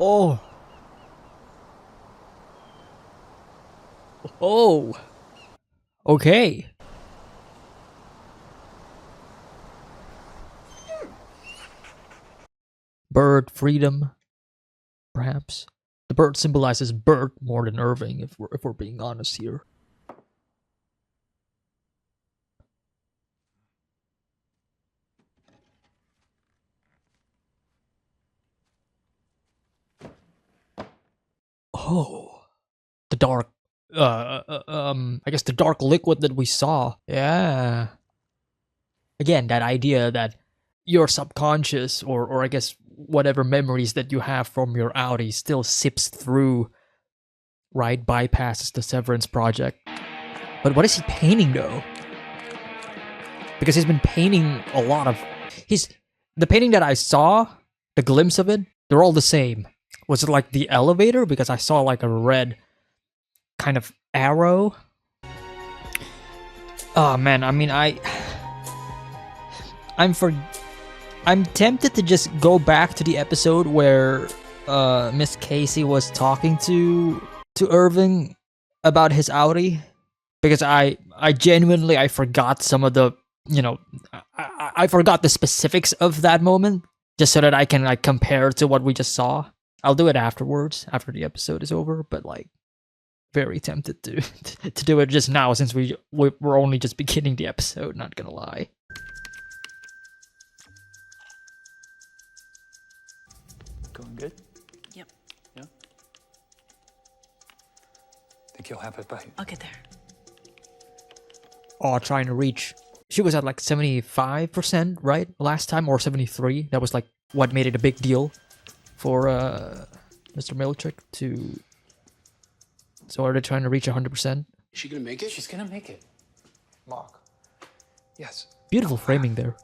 Oh. Oh. Okay. Bird freedom, perhaps. The bird symbolizes bird more than Irving, if we're being honest here. Oh, the dark. I guess the dark liquid that we saw. Yeah. Again, that idea that your subconscious, or I guess whatever memories that you have from your Audi, still sips through, right? Bypasses the Severance project. But what is he painting though? Because he's been painting a lot of the painting that I saw, the glimpse of it, they're all the same. Was it like the elevator? Because I saw like a red kind of arrow. Oh man, I mean I'm tempted to just go back to the episode where Miss Casey was talking to Irving about his Audi, because I genuinely I forgot some of the, you know, I forgot the specifics of that moment, just so that I can like compare to what we just saw. I'll do it afterwards, after the episode is over, but like very tempted to to do it just now, since we're only just beginning the episode, not gonna lie. Going good? Yep. Yeah? Think you'll have it by... I'll get there. Oh, trying to reach. She was at like 75%, right? Last time, or 73. That was like what made it a big deal for Mr. Milchick to. So are they trying to reach 100%? Is she gonna make it? She's gonna make it. Mark. Yes. Beautiful framing there.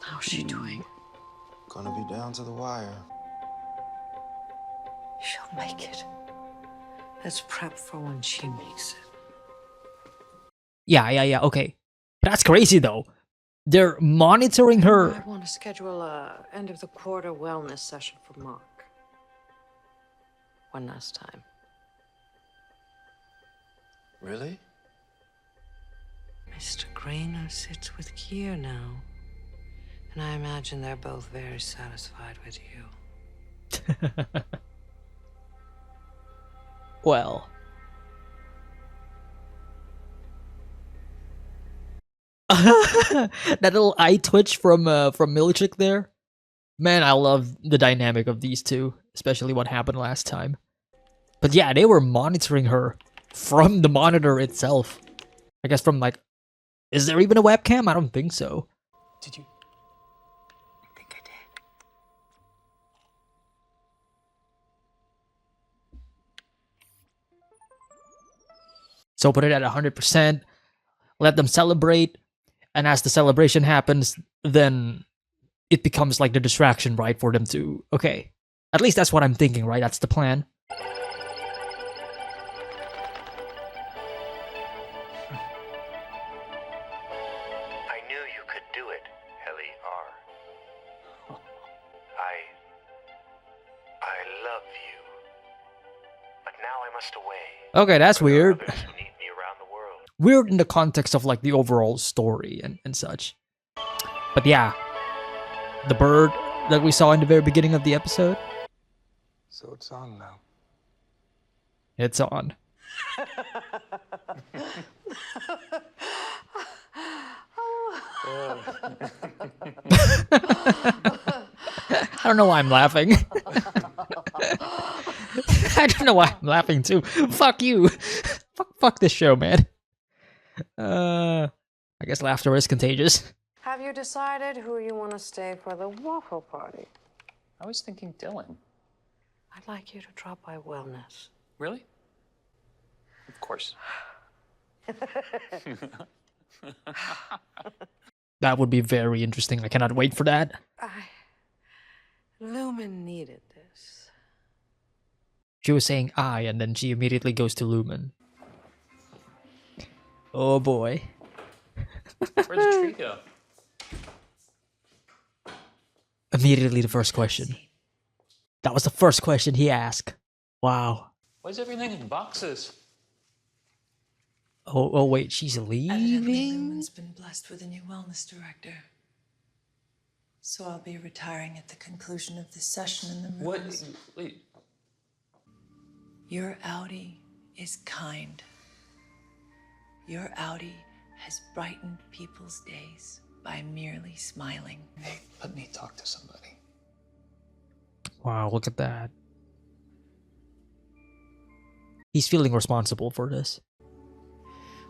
How's she doing? Gonna be down to the wire. She'll make it. Let's prep for when she makes it. Yeah, okay. That's crazy though. They're monitoring her. I want to schedule a end of the quarter wellness session for Mark. One last time. Really? Mr. Grainer sits with Kier now. And I imagine they're both very satisfied with you. Well. That little eye twitch from Milchick there. Man, I love the dynamic of these two, especially what happened last time. But yeah, they were monitoring her from the monitor itself. I guess from like, is there even a webcam? I don't think so. Did you... I think I did. So put it at 100%, let them celebrate, and as the celebration happens, then it becomes like the distraction, right, for them to, okay. At least that's what I'm thinking, right? That's the plan. I knew you could do it, Ellie R. I love you. But now I must away. Okay, that's weird. Others who need me around the world. Weird in the context of like the overall story and such. But yeah, the bird that we saw in the very beginning of the episode. So it's on now. It's on. I don't know why I'm laughing. I don't know why I'm laughing too. Fuck you. Fuck this show, man. I guess laughter is contagious. Have you decided who you want to stay for the waffle party? I was thinking Dylan. I'd like you to drop by wellness. Really? Of course. That would be very interesting. I cannot wait for that. Lumen needed this. She was saying I, and then she immediately goes to Lumen. Oh boy. Where'd the tree go? Immediately the first question. That was the first question he asked. Wow. Why is everything in boxes? Oh wait, she's Evidently, leaving? Lumen's been blessed with a new wellness director. So I'll be retiring at the conclusion of this session in the What? rooms. Wait. Your Audi is kind. Your Audi has brightened people's days by merely smiling. Hey, let me talk to somebody. Wow, look at that. He's feeling responsible for this.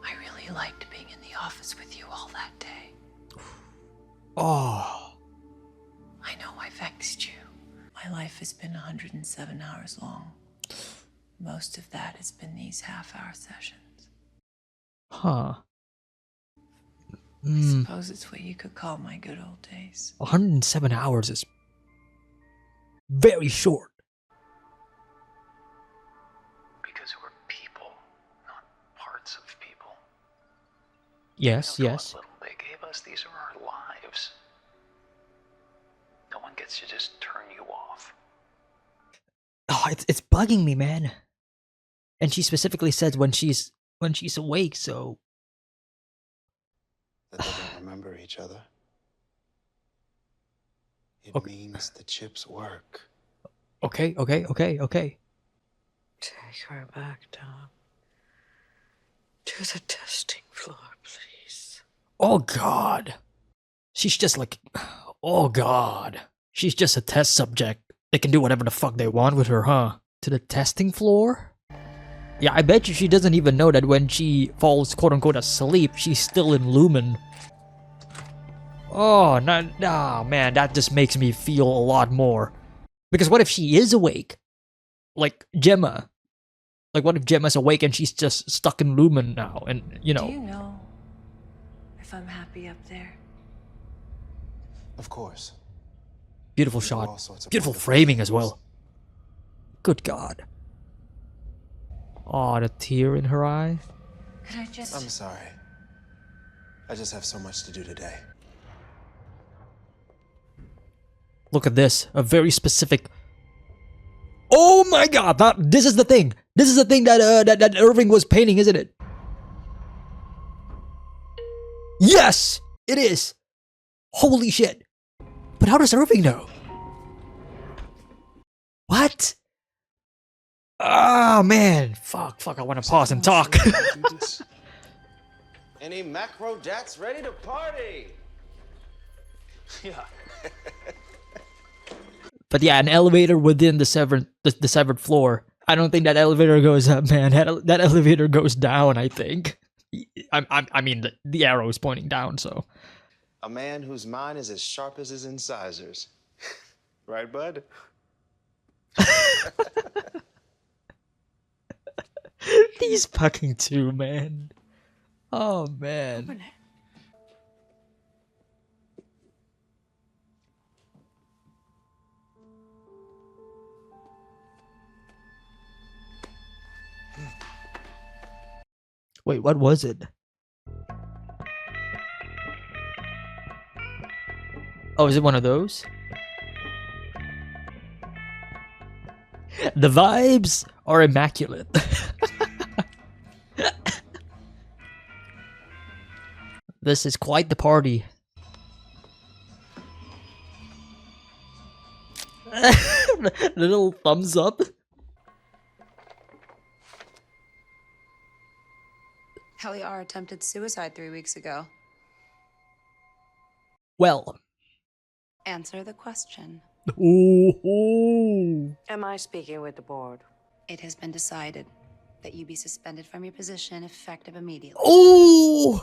I really liked being in the office with you all that day. Oh. I know I vexed you. My life has been 107 hours long. Most of that has been these half-hour sessions. Huh. I suppose it's what you could call my good old days. 107 hours is very short. Because we're people, not parts of people. Yes, You know, yes. for what little they gave us, these are our lives. No one gets to just turn you off. Oh, it's bugging me, man. And she specifically says when she's awake, so That they don't remember each other. It Okay. means the chips work. okay. Take her back, Tom. To the testing floor, please. Oh god. She's just like, oh god. She's just a test subject. They can do whatever the fuck they want with her, huh? To the testing floor? Yeah, I bet you she doesn't even know that when she falls quote-unquote asleep, she's still in Lumen. Oh, nah, man, that just makes me feel a lot more. Because what if she is awake? Like Gemma. Like what if Gemma's awake and she's just stuck in Lumen now and, you Do you know. know if I'm happy up there? Of course. Beautiful You do all shot. sorts of Beautiful wonderful framing as things. well. Good god. Oh, the tear in her eye. Could I just... I'm sorry. I just have so much to do today. Look at this. A very specific... Oh my god! This is the thing! This is the thing that Irving was painting, isn't it? Yes! It is! Holy shit! But how does Irving know? What? Ah, man. Fuck, I want to pause and talk. Any macro jats ready to party? Yeah. But yeah, an elevator within the severed floor. I don't think that elevator goes up, man. That elevator goes down, I think. I mean, the arrow is pointing down, so. A man whose mind is as sharp as his incisors. Right, bud? These fucking two, man. Oh, man. Open it. Wait, what was it? Oh, is it one of those? The vibes are immaculate. This is quite the party. Little thumbs up. Helly R attempted suicide 3 weeks ago. Well. Answer the question. Ooh. Am I speaking with the board? It has been decided that you be suspended from your position effective immediately. Ooh.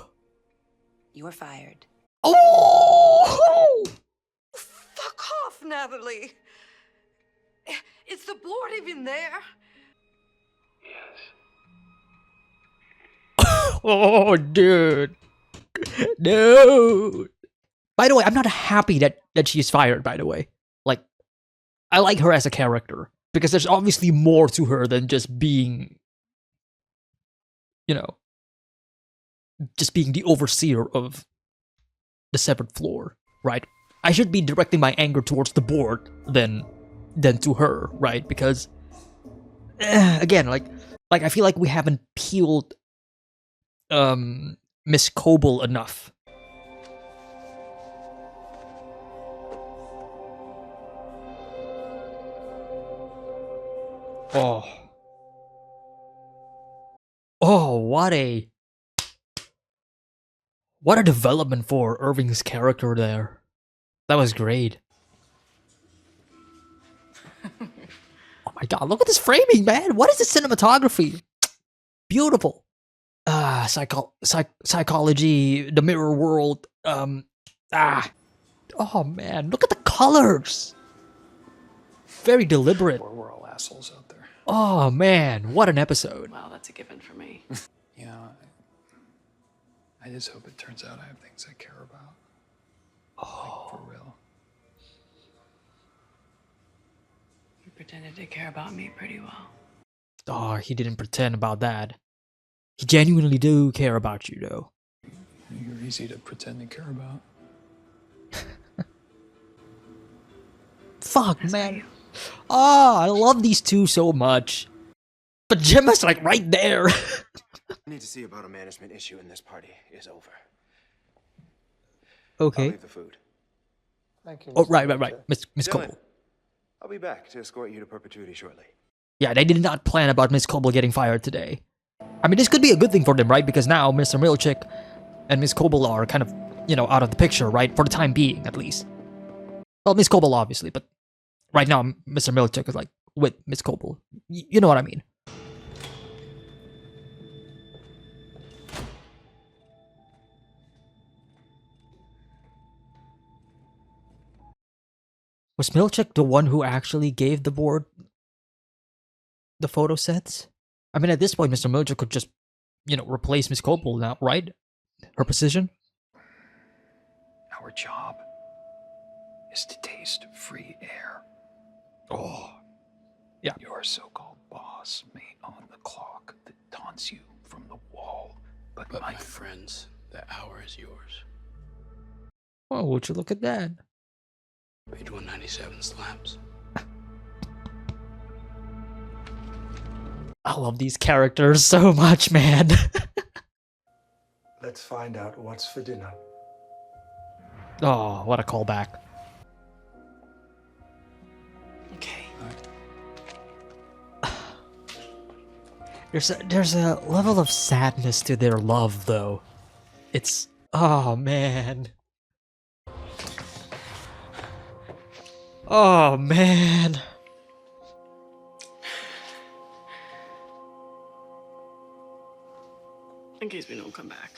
You are fired. Oh. Fuck off, Natalie! Is the board even there? Yes. Oh, dude. Dude. By the way, I'm not happy that she's fired, by the way. Like, I like her as a character. Because there's obviously more to her than just being, you know, just being the overseer of the severed floor, right? I should be directing my anger towards the board than to her, right? Because again, like I feel like we haven't peeled Miss Coble enough. Oh. Oh, what a development for Irving's character there. That was great. Oh my god, look at this framing, man. What is this cinematography? Beautiful. Psychology, the mirror world. Oh man, look at the colors. Very deliberate. We're all assholes out there. Oh man, what an episode. Well, that's a given for me. Yeah. I just hope it turns out I have things I care about. Oh. Like, for real. You pretended to care about me pretty well. Oh, he didn't pretend about that. He genuinely do care about you, though. You're easy to pretend to care about. Fuck, man. Oh, I love these two so much. But Gemma's like right there. I need to see about a management issue and this party is over. Okay. I'll leave the food. Thank you. Oh, Mr. right. Manager. Miss Dylan, Coble. I'll be back to escort you to perpetuity shortly. Yeah, they did not plan about Miss Coble getting fired today. I mean, this could be a good thing for them, right? Because now Mr. Milchick and Miss Coble are kind of, you know, out of the picture, right? For the time being, at least. Well, Miss Coble, obviously, but right now, Mr. Milchick is like with Miss Coble. You know what I mean. Was Milchick the one who actually gave the board the photo sets? I mean, at this point, Mr. Milchick could just, you know, replace Miss Coble now, right? Her position? Our job is to taste free air. Oh. Yeah. Your so-called boss may on the clock that taunts you from the wall, but my friends, the hour is yours. Oh, would you look at that? Page 197 slaps. I love these characters so much, man. Let's find out what's for dinner. Oh, what a callback. Okay. There's a level of sadness to their love, though. It's... oh, man. Oh, man. In case we don't come back.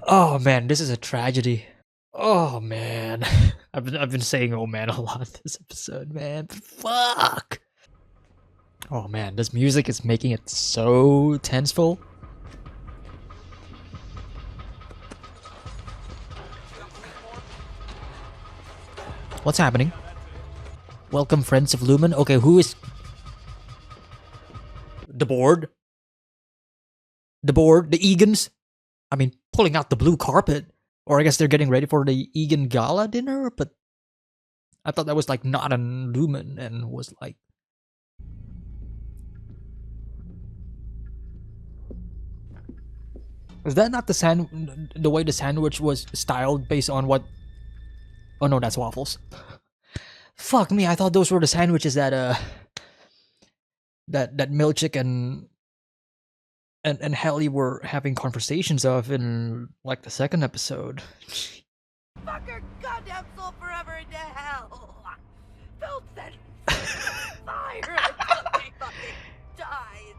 Oh, man, this is a tragedy. Oh, man. I've been saying oh, man, a lot this episode, man. Fuck! Oh, man, this music is making it so tenseful. What's happening? Welcome, friends of Lumen. Okay, who is... the board? The board? The Egans? I mean, pulling out the blue carpet. Or I guess they're getting ready for the Egan Gala dinner, but... I thought that was like not on Lumen and was like... Is that not the way the sandwich was styled based on what... Oh no, that's waffles. Fuck me, I thought those were the sandwiches that that Milchick and Helly were having conversations of in like the second episode. Fuck her goddamn soul forever into hell. Don't send fire until he fucking dies.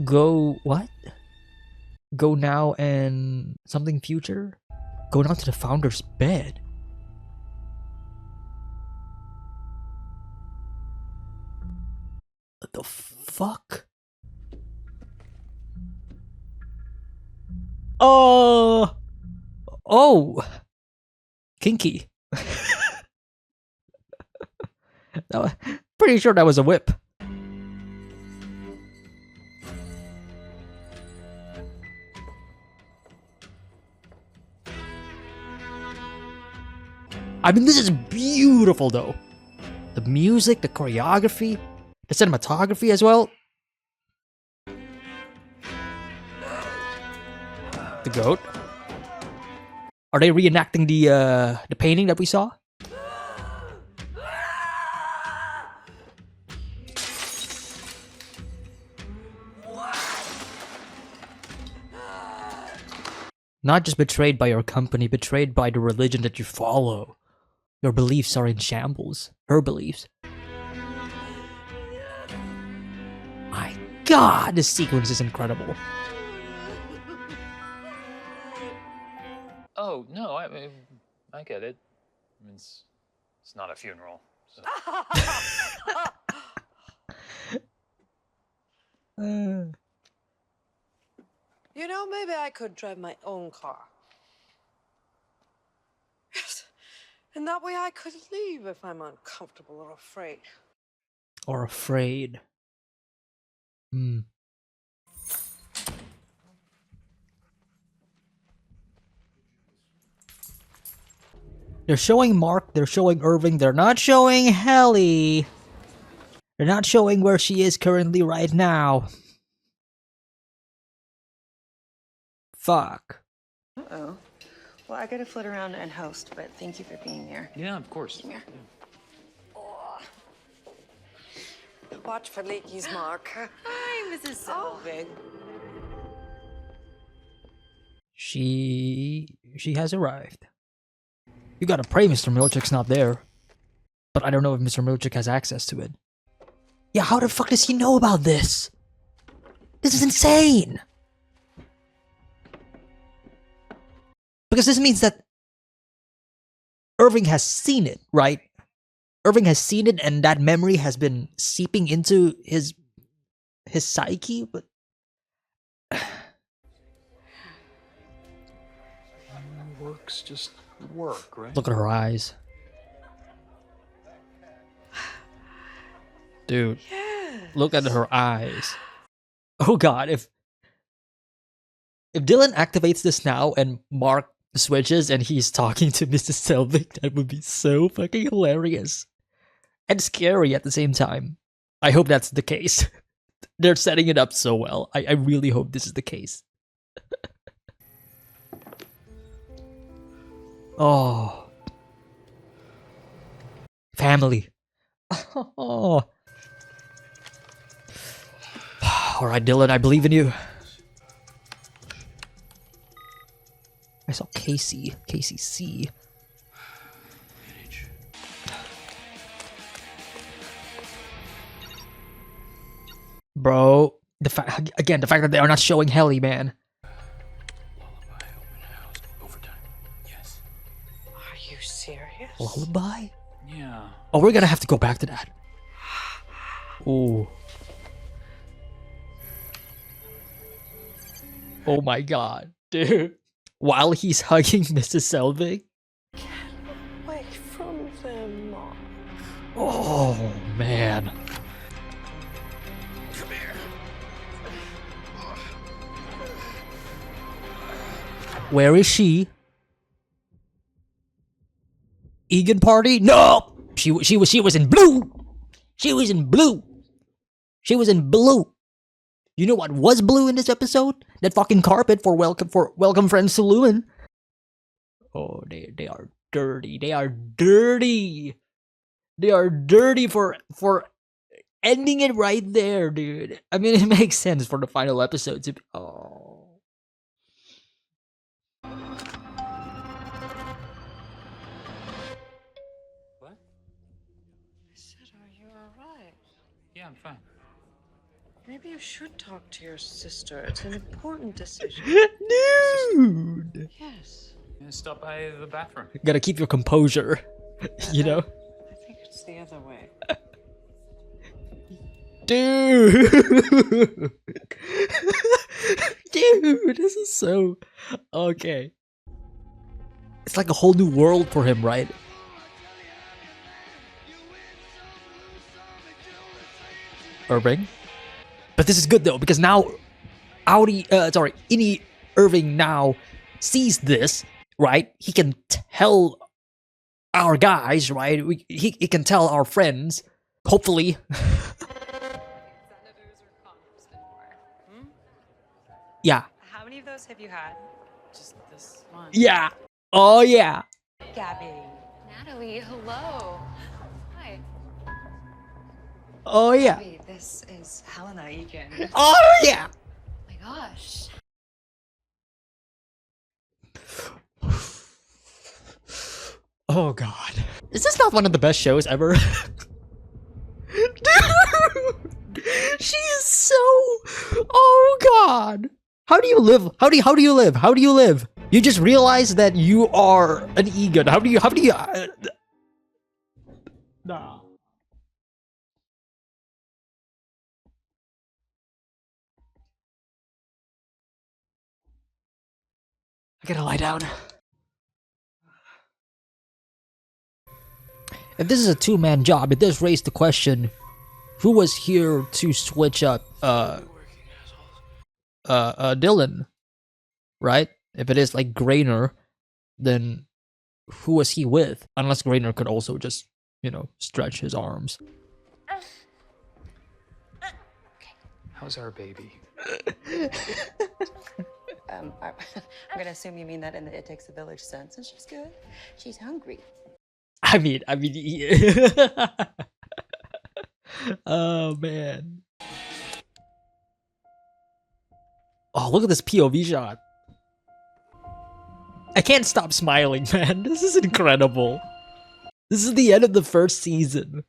Go what? Go now and something future? Go now to the founder's bed. What the fuck? Oh, kinky. Pretty sure that was a whip. I mean, this is beautiful though. The music, the choreography, the cinematography as well. The goat. Are they reenacting the painting that we saw? Not just betrayed by your company, betrayed by the religion that you follow. Your beliefs are in shambles. Her beliefs. My God, this sequence is incredible. Oh no, I get it. I mean, it's not a funeral. So. You know, maybe I could drive my own car. Yes. And that way I could leave if I'm uncomfortable or afraid. Or afraid. Hmm. They're showing Mark, they're showing Irving, they're not showing Helly. They're not showing where she is currently right now. Fuck. Uh-oh. Well, I gotta float around and host, but thank you for being here. Yeah, of course. Come here. Watch for leakies, Mark. Hi, Mrs. Selvig. She has arrived. You gotta pray Mr. Milchick's not there. But I don't know if Mr. Milchick has access to it. Yeah, how the fuck does he know about this? This is insane! Because this means that Irving has seen it, right? Irving has seen it and that memory has been seeping into his psyche, but... Work's just work, right? Look at her eyes. Dude, look at her eyes. Oh God, if Dylan activates this now and Mark switches and he's talking to Mrs. Selvig, that would be so fucking hilarious. And scary at the same time. I hope that's the case. They're setting it up so well. I really hope this is the case. Oh. Family. Oh. Alright, Dylan, I believe in you. I saw Casey. Casey C. Bro, the fact that they are not showing Helly, man. Lullaby open house overtime. Yes. Are you serious? Lullaby? Yeah. Oh, we're gonna have to go back to that. Ooh. Oh my God, dude. While he's hugging Mrs. Selvig. Away from them, Mark. Oh, man. Come here. Where is she? Egan party? No! She was in blue! She was in blue! She was in blue! You know what was blue in this episode? That fucking carpet for welcome friends to Lewin. Oh, they are dirty. They are dirty. They are dirty for ending it right there, dude. I mean, it makes sense for the final episode to be... Oh. What? I said, are you alright? Yeah, I'm fine. Maybe you should talk to your sister. It's an important decision. Dude! Yes. Stop by the bathroom. Gotta keep your composure, you know? I think it's the other way. Dude! Dude, this is so... Okay. It's like a whole new world for him, right? Irving? But this is good though, because now Innie Irving now sees this, right? He can tell our guys, right? He can tell our friends, hopefully. Yeah. How many of those have you had? Just this one. Yeah. Oh, yeah. Gabby. Natalie, hello. Hi. Oh, yeah. Gabby, this is Helena Egan. Oh, yeah. Oh my gosh. Oh, God. Is this not one of the best shows ever? Dude! She is so... Oh, God. How do you live? How do you live? How do you live? You just realize that you are an Egan. How do you... Nah. I gotta lie down. If this is a two-man job, it does raise the question, who was here to switch up, Dylan, right? If it is like Grainer, then who was he with? Unless Grainer could also just, you know, stretch his arms. How's our baby? I'm gonna assume you mean that in the it takes a village sense, and she's good. She's hungry. I mean, oh man. Oh, look at this POV shot. I can't stop smiling, man. This is incredible. This is the end of the first season.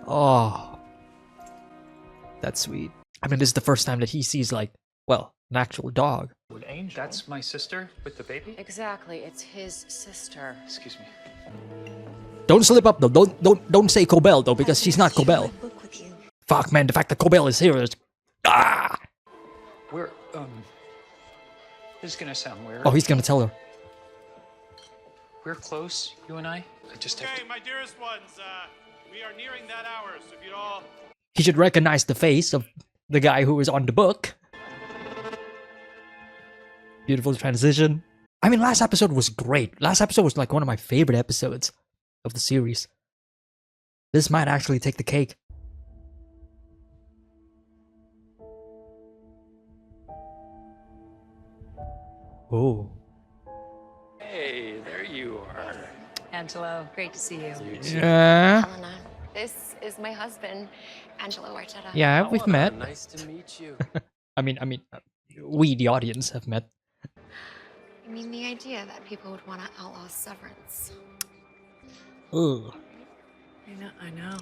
Oh. That's sweet. I mean, this is the first time that he sees, like, well, an actual dog. Angel? That's my sister with the baby? Exactly, it's his sister. Excuse me. Don't slip up though. Don't say Cobell though, because she's not Cobell. Fuck, man. The fact that Cobell is here is... Ah! We're, this is gonna sound weird. Oh, he's gonna tell her. We're close, you and I. I just have to... my dearest ones, we are nearing that hour, so if you'd all... He should recognize the face of the guy who is on the book. Beautiful transition. I mean, last episode was great. Last episode was like one of my favorite episodes of the series. This might actually take the cake. Oh. Hey, there you are. Angelo, great to see you. Yeah. Helena, this is my husband, Angelo Arteta. Yeah, we've met. Nice to meet you. I mean, we, the audience, have met. I mean, the idea that people would want to outlaw Severance. Ugh. I know.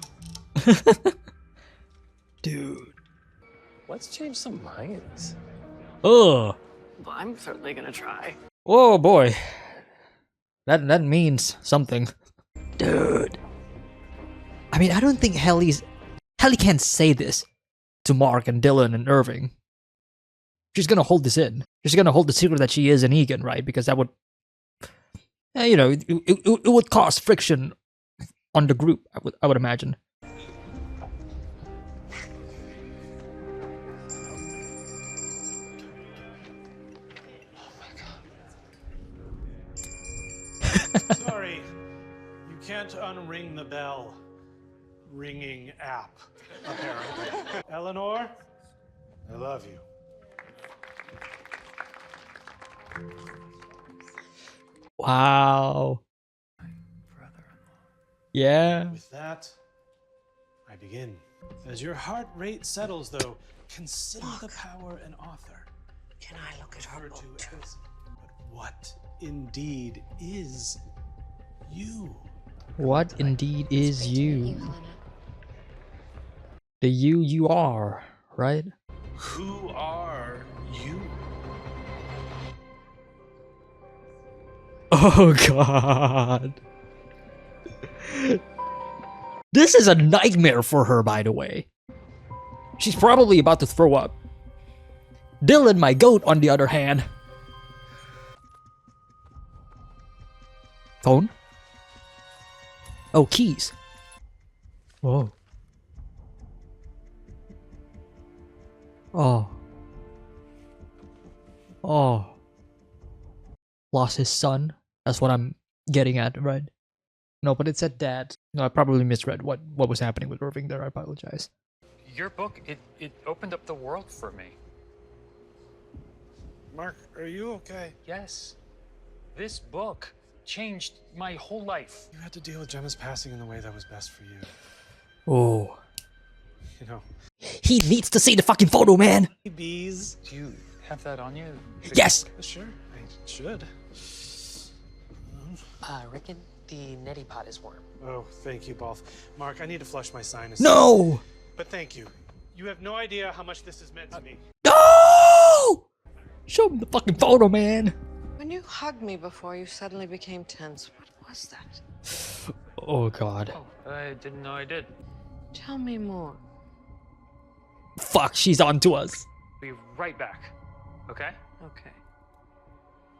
Dude. Let's change some minds. Ugh. Well, I'm certainly gonna try. Oh boy. That means something. Dude. I mean, I don't think Helly can't say this to Mark and Dylan and Irving. She's gonna hold this in. She's gonna hold the secret that she is an Egan, right? Because that would, you know, it would cause friction on the group. I would imagine. Sorry, you can't unring the bell. Ringing app, apparently. Eleanor, I love you. Wow. Yeah. With that, I begin. As your heart rate settles, though, consider the power an author. Can I look at her book too? But what indeed is you? What indeed is Great to meet you? you, Helena. The you are, right? Who are you? Oh god. This is a nightmare for her, by the way. She's probably about to throw up. Dylan, my goat, on the other hand. Phone? Oh, keys. Whoa. Oh. Oh. Lost his son. That's what I'm getting at, right? No, but it said dad. No, I probably misread what was happening with Irving there. I apologize. Your book, it opened up the world for me. Mark, are you okay? Yes. This book changed my whole life. You had to deal with Gemma's passing in the way that was best for you. Oh. You know. He needs to see the fucking photo, man! Bees. Do you have that on you? Yes! Sure, I should. Rickon, the neti pot is warm. Oh, thank you both. Mark, I need to flush my sinuses. No! But thank you. You have no idea how much this has meant to me. No! Show him the fucking photo, man! When you hugged me before, you suddenly became tense. What was that? Oh, God. Oh, I didn't know I did. Tell me more. Fuck, she's on to us. Be right back. Okay? Okay.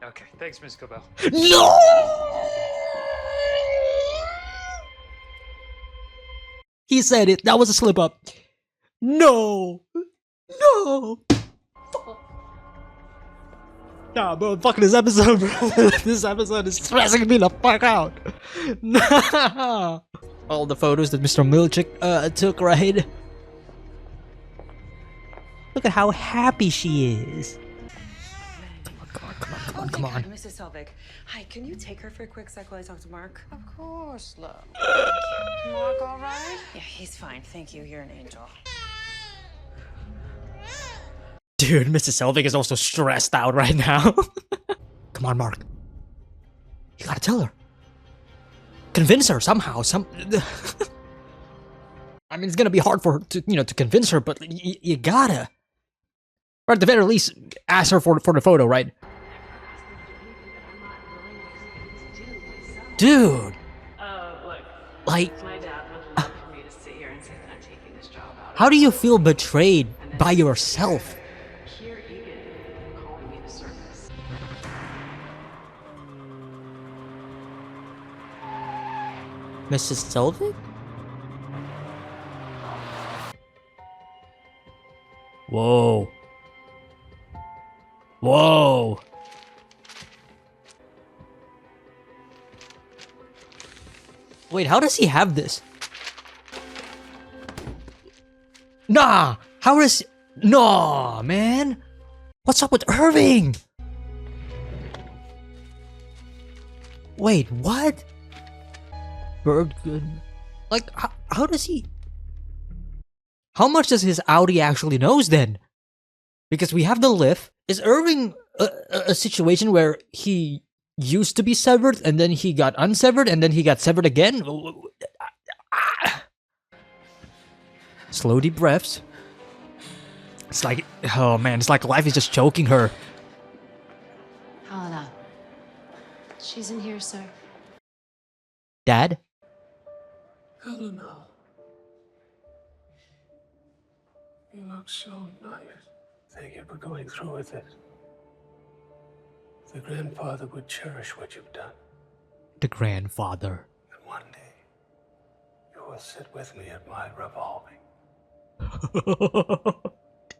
Okay, thanks, Miss Cobell. No! He said it. That was a slip up. No! No! Nah, bro, fuck this episode, bro. This episode is stressing me the fuck out. Nah. All the photos that Mr. Milchick took, right? Look at how happy she is. Come on. Mrs. Selvig. Hi, can you take her for a quick sec while I talk to Mark? Of course, love. Mark, all right? Yeah, he's fine. Thank you. You're an angel. Dude, Mrs. Selvig is also stressed out right now. Come on, Mark. You gotta tell her. Convince her somehow. I mean, it's gonna be hard for her to, to convince her, but you gotta. Or at the very least, ask her for the photo, right? Dude. Like, My dad would love for me to sit here and say that I'm taking this job out. how do you feel betrayed by yourself? Here, Egan, calling me to service. Mrs. Selvig? Whoa. Whoa. Wait, how does he have this? Nah! How does... Nah, man! What's up with Irving? Wait, what? Berggood... Like, how does he... How much does his Audi actually knows then? Because we have the lift. Is Irving a situation where he used to be severed and then he got unsevered and then he got severed again? Slow deep breaths. It's like, oh man, it's like life is just choking her. Helena. She's in here, sir. Dad? Helena. You look so nice. Thank you for going through with it. The grandfather would cherish what you've done. The grandfather. And one day, you will sit with me at my revolving.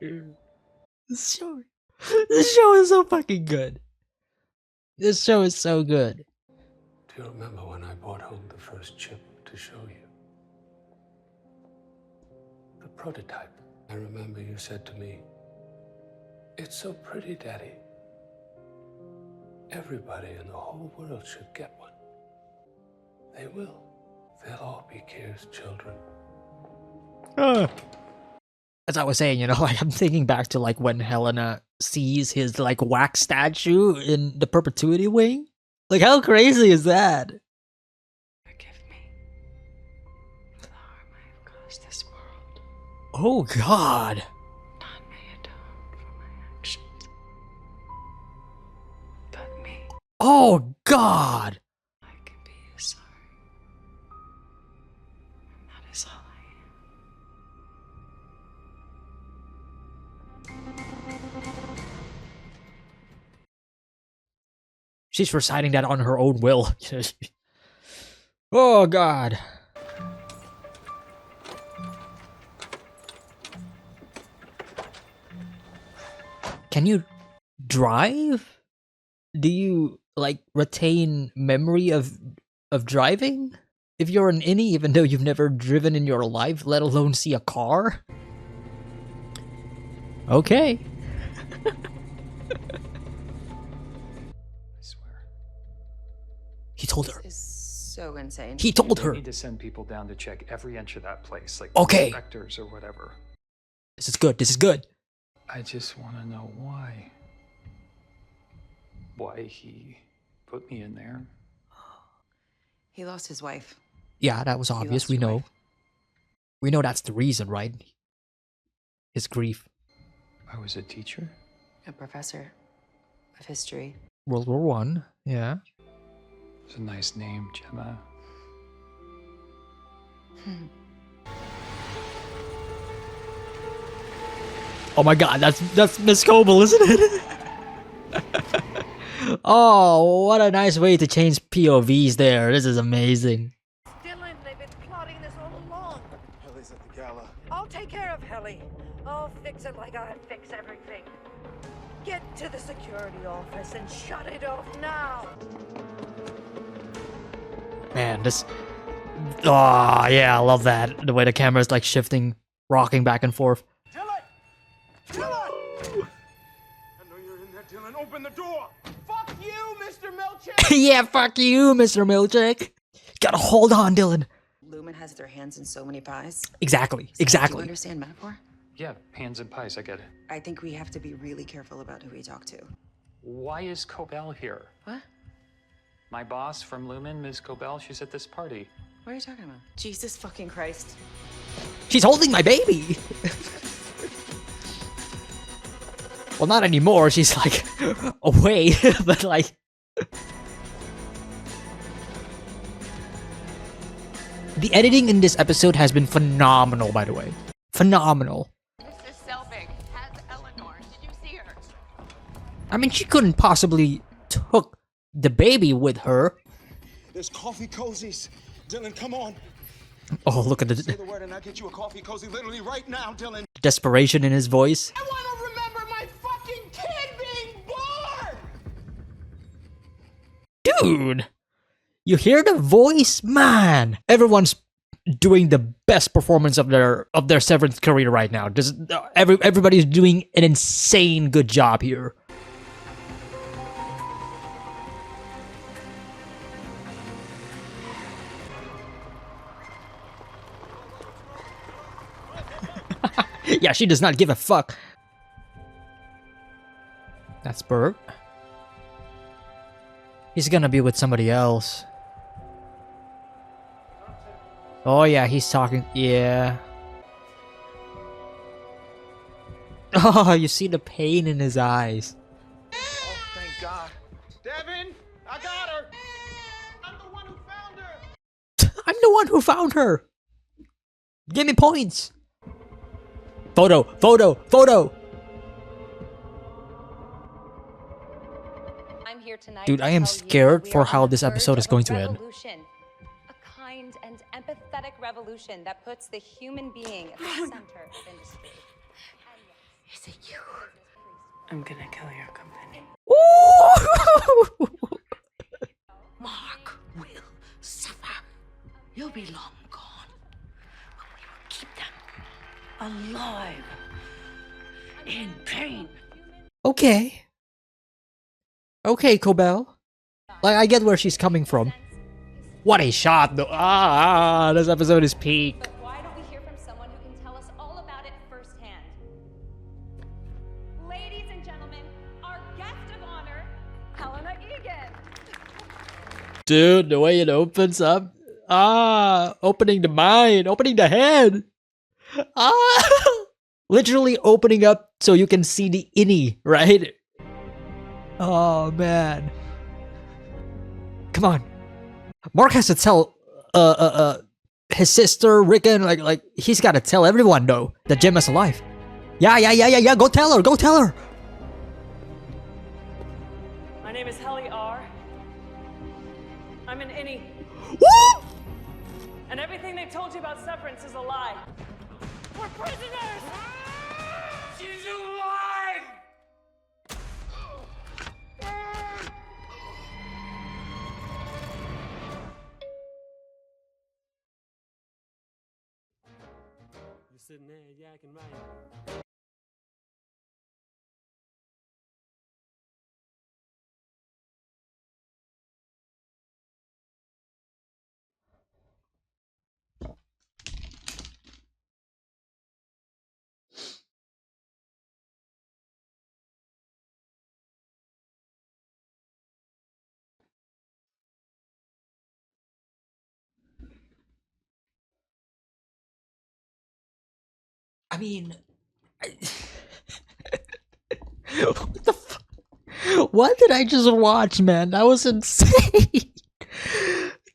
Dude. This show is so fucking good. This show is so good. Do you remember when I brought home the first chip to show you? The prototype. I remember you said to me, "It's so pretty, Daddy. Everybody in the whole world should get one." They will. They'll all be Kier's children. As I was saying, like I'm thinking back to like when Helena sees his like wax statue in the perpetuity wing. Like how crazy is that? Forgive me for the harm I have caused this world. Oh God. None may atone for my actions. But me. Oh God. I can be sorry. And that is all I am. She's reciting that on her own will. Oh God. Can you drive? Do you like retain memory of driving? If you're an innie, even though you've never driven in your life, let alone see a car? Okay. I swear. He told her. This is so insane. He told They her. need to send people down to check every inch of that place, like Okay. inspectors or whatever. This is good. This is good. I just want to know why. Why he put me in there. He lost his wife. Yeah, that was obvious. lost We your know. wife. We know that's the reason, right? His grief. I was a teacher. A professor of history. World War One. Yeah. It's a nice name, Gemma. Oh my God, that's Miss Coble, isn't it? Oh, what a nice way to change POVs there. This is amazing. Dylan, they've been plotting this all along. Helly's at the gala. I'll take care of Helly. I'll fix it like I fix everything. Get to the security office and shut it off now. Man, this... Oh, yeah, I love that. The way the camera's like shifting, rocking back and forth. Dylan! Dylan! I know you're in there, Dylan. Open the door! Fuck you, Mr. Milchick! Yeah, fuck you, Mr. Milchick. Gotta hold on, Dylan. Lumen has their hands in so many pies. Exactly, Do you exactly. understand metaphor? Yeah, hands and pies, I get it. I think we have to be really careful about who we talk to. Why is Cobell here? What? My boss from Lumen, Ms. Cobell, she's at this party. What are you talking about? Jesus fucking Christ. She's holding my baby. Well, not anymore. She's like away, but like. The editing in this episode has been phenomenal, by the way. Phenomenal. Mrs. Selvig has Eleanor. Did you see her? I mean, she couldn't possibly took the baby with her. There's coffee cozies. Dylan, come on. Oh, look at Say the the word and I'll get you a coffee cozy literally right now, Dylan. desperation in his voice. I want to remember my fucking kid being born! Dude! You hear the voice? Man! Everyone's doing the best performance of their Severance career right now. Everybody's doing an insane good job here. Yeah, she does not give a fuck. That's Bert. He's gonna be with somebody else. Oh yeah, he's talking. Yeah. Oh, you see the pain in his eyes. Oh, thank God. Devin, I got her. I'm the one who found her. I'm the one who found her. Give me points. Photo, photo, photo. I'm here tonight. Dude, I am scared for how this episode is going to end. A kind and empathetic revolution that puts the human being at the center of industry. Is it you? I'm gonna kill your company. Mark will suffer. You'll be long gone. But we will keep them alive. In pain. Okay. Okay, Cobell. Like, I get where she's coming from. What a shot, though. Ah, this episode is peak. But why don't we hear from someone who can tell us all about it firsthand? Ladies and gentlemen, our guest of honor, Helena Egan. Dude, the way it opens up. Ah, opening the mind, opening the head. Ah, literally opening up so you can see the innie, right? Oh, man. Come on. Mark has to tell his sister, Rickon, like he's got to tell everyone, though, that Gemma's alive. Yeah, go tell her, go tell her. My name is Helly R. I'm an innie. Woo! And everything they told you about Severance is a lie. We're prisoners! She's alive! sitting there yakking right. I mean, what the fuck? What did I just watch, man? That was insane.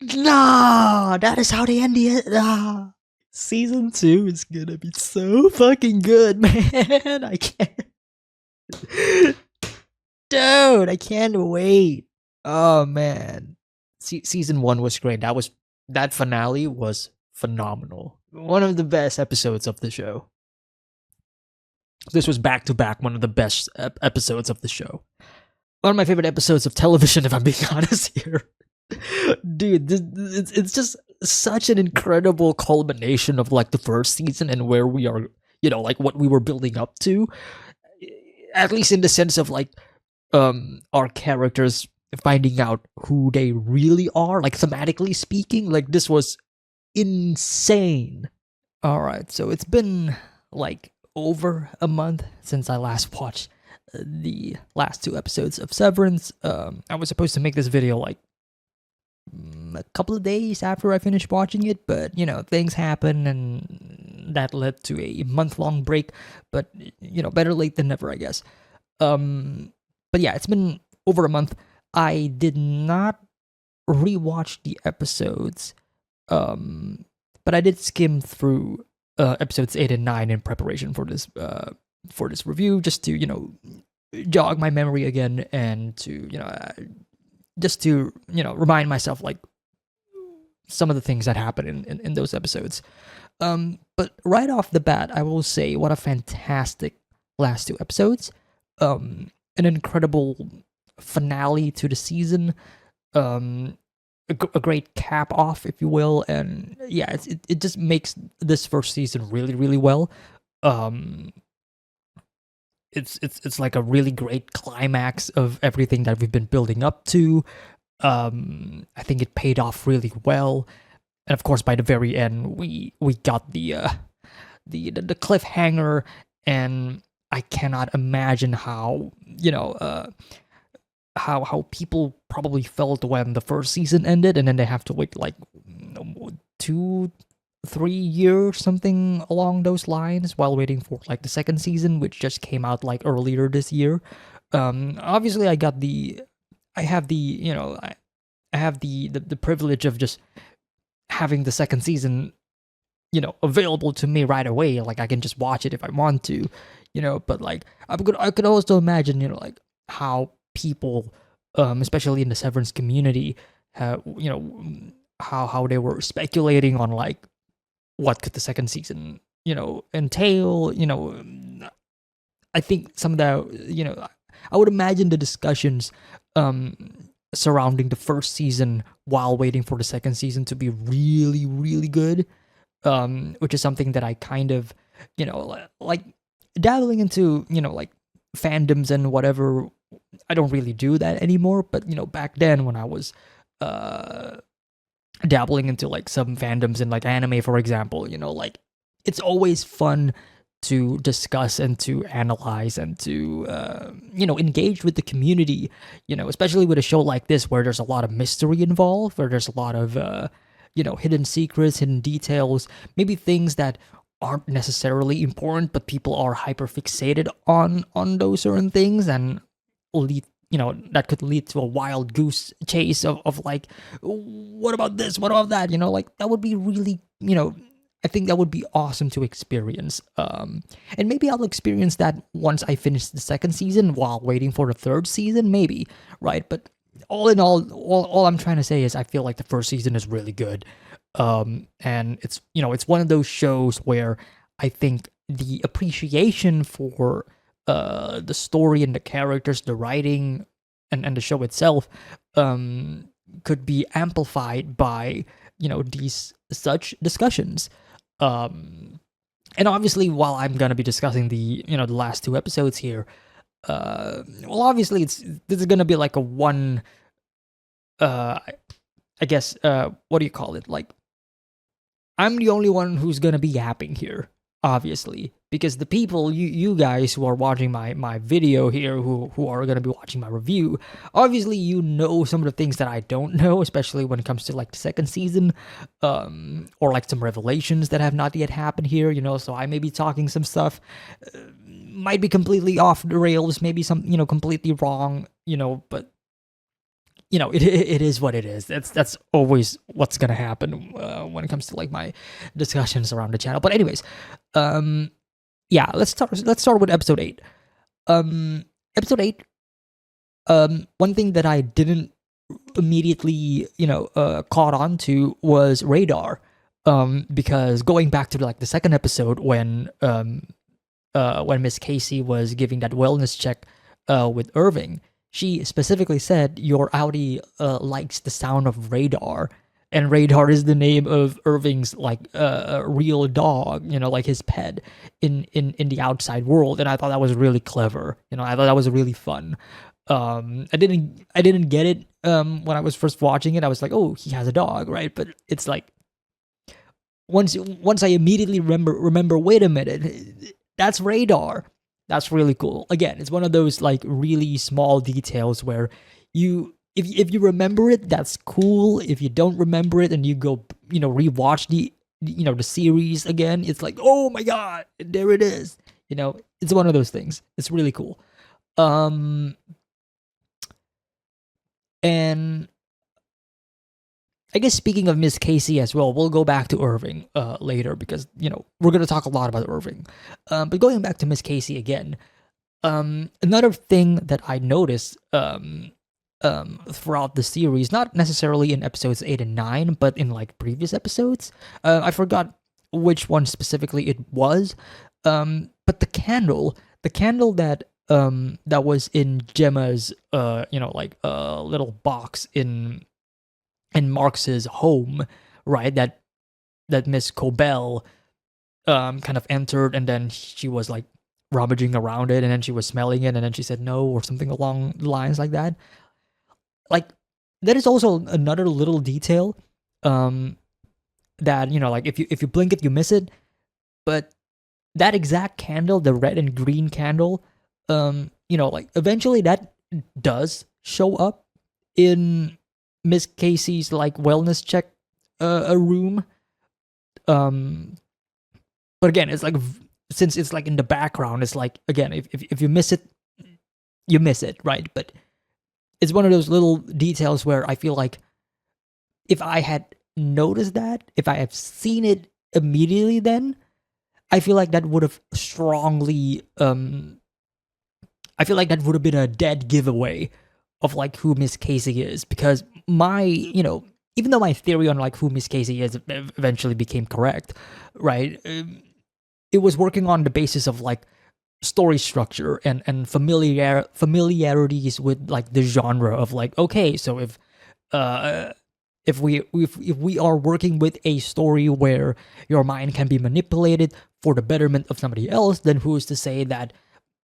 Nah, that is how they end it. Nah. Season 2 is gonna be so fucking good, man. I can't. Dude, I can't wait. Oh, man. Season 1 was great. That finale was phenomenal. One of the best episodes of the show. This was back to back one of the best episodes of the show. One of my favorite episodes of television, if I'm being honest here. Dude, it's just such an incredible culmination of like the first season and where we are, like what we were building up to. At least in the sense of like our characters finding out who they really are, like thematically speaking. Like this was insane. All right, so it's been like over a month since I last watched the last 2 episodes of Severance. I was supposed to make this video like a couple of days after I finished watching it, but things happen and that led to a month-long break. But better late than never, I guess. But yeah, it's been over a month. I did not rewatch the episodes, but I did skim through episodes 8 and 9 in preparation for this review, just to jog my memory again and to just to remind myself like some of the things that happened in those episodes. But right off the bat, I will say what a fantastic last 2 episodes. An incredible finale to the season. A great cap off, if you will, and yeah, it just makes this first season really, really well. It's like a really great climax of everything that we've been building up to. I think it paid off really well, and of course, by the very end, we got the cliffhanger, and I cannot imagine how how people probably felt when the first season ended, and then they have to wait like 2-3 years, something along those lines, while waiting for like the second season, which just came out like earlier this year. Obviously, I have the privilege of just having the second season available to me right away. Like I can just watch it if I want to, but like I could also imagine like how people, especially in the Severance community, how they were speculating on like what could the second season entail. I think some of the I would imagine the discussions surrounding the first season while waiting for the second season to be really, really good, which is something that I kind of like dabbling into like fandoms and whatever. I don't really do that anymore, but back then when I was dabbling into like some fandoms in like anime, for example, like it's always fun to discuss and to analyze and to engage with the community, especially with a show like this where there's a lot of mystery involved, where there's a lot of hidden secrets, hidden details, maybe things that aren't necessarily important, but people are hyper fixated on those certain things, and lead that could lead to a wild goose chase of like, what about this, what about that, like that would be really I think that would be awesome to experience. And maybe I'll experience that once I finish the second season while waiting for the third season, maybe, right? But all in all I'm trying to say is I feel like the first season is really good. And it's it's one of those shows where I think the appreciation for the story and the characters, the writing, and the show itself could be amplified by these such discussions. And obviously, while I'm gonna be discussing the the last two episodes here, well, obviously this is gonna be like a one, uh, I guess, what do you call it? Like, I'm the only one who's gonna be yapping here, obviously, because the people, you guys who are watching my video here, who are gonna be watching my review, obviously you know some of the things that I don't know, especially when it comes to like the second season, or like some revelations that have not yet happened here. So I may be talking some stuff, might be completely off the rails, maybe some completely wrong, but it is what it is. That's always what's gonna happen when it comes to like my discussions around the channel. But anyways, yeah, let's start with episode 8. Episode 8. One thing that I didn't immediately caught on to was radar. Because going back to like the second episode when Miss Casey was giving that wellness check with Irving, she specifically said your Audi likes the sound of radar, and radar is the name of Irving's like real dog, like his pet in the outside world. And I thought that was really clever. I thought that was really fun. I didn't get it when I was first watching it. I was like, oh, he has a dog, right? But it's like once I immediately remember, wait a minute, that's radar. That's really cool. Again, it's one of those like really small details where if you remember it, that's cool. If you don't remember it and you go rewatch the series again, it's like, oh my god, there it is. It's one of those things. It's really cool. And I guess speaking of Miss Casey as well, we'll go back to Irving later because we're gonna talk a lot about Irving. But going back to Miss Casey again, another thing that I noticed throughout the series, not necessarily in episodes 8 and 9, but in like previous episodes, I forgot which one specifically it was. But the candle that that was in Gemma's little box in Marx's home, right? That Miss Cobell kind of entered, and then she was like rummaging around it, and then she was smelling it, and then she said no, or something along the lines like that. Like, that is also another little detail that like if you blink it, you miss it. But that exact candle, the red and green candle, like eventually that does show up in Miss Casey's like wellness check a room. But again, it's like, since it's like in the background, it's like, again, if you miss it, you miss it, right? But it's one of those little details where I feel like if I had noticed that, if I have seen it immediately, then I feel like that would have strongly I feel like that would have been a dead giveaway of like who Miss Casey is, because my, even though my theory on like who Miss Casey is eventually became correct, right? It was working on the basis of like story structure and familiarities with like the genre of like, okay, so if we are working with a story where your mind can be manipulated for the betterment of somebody else, then who is to say that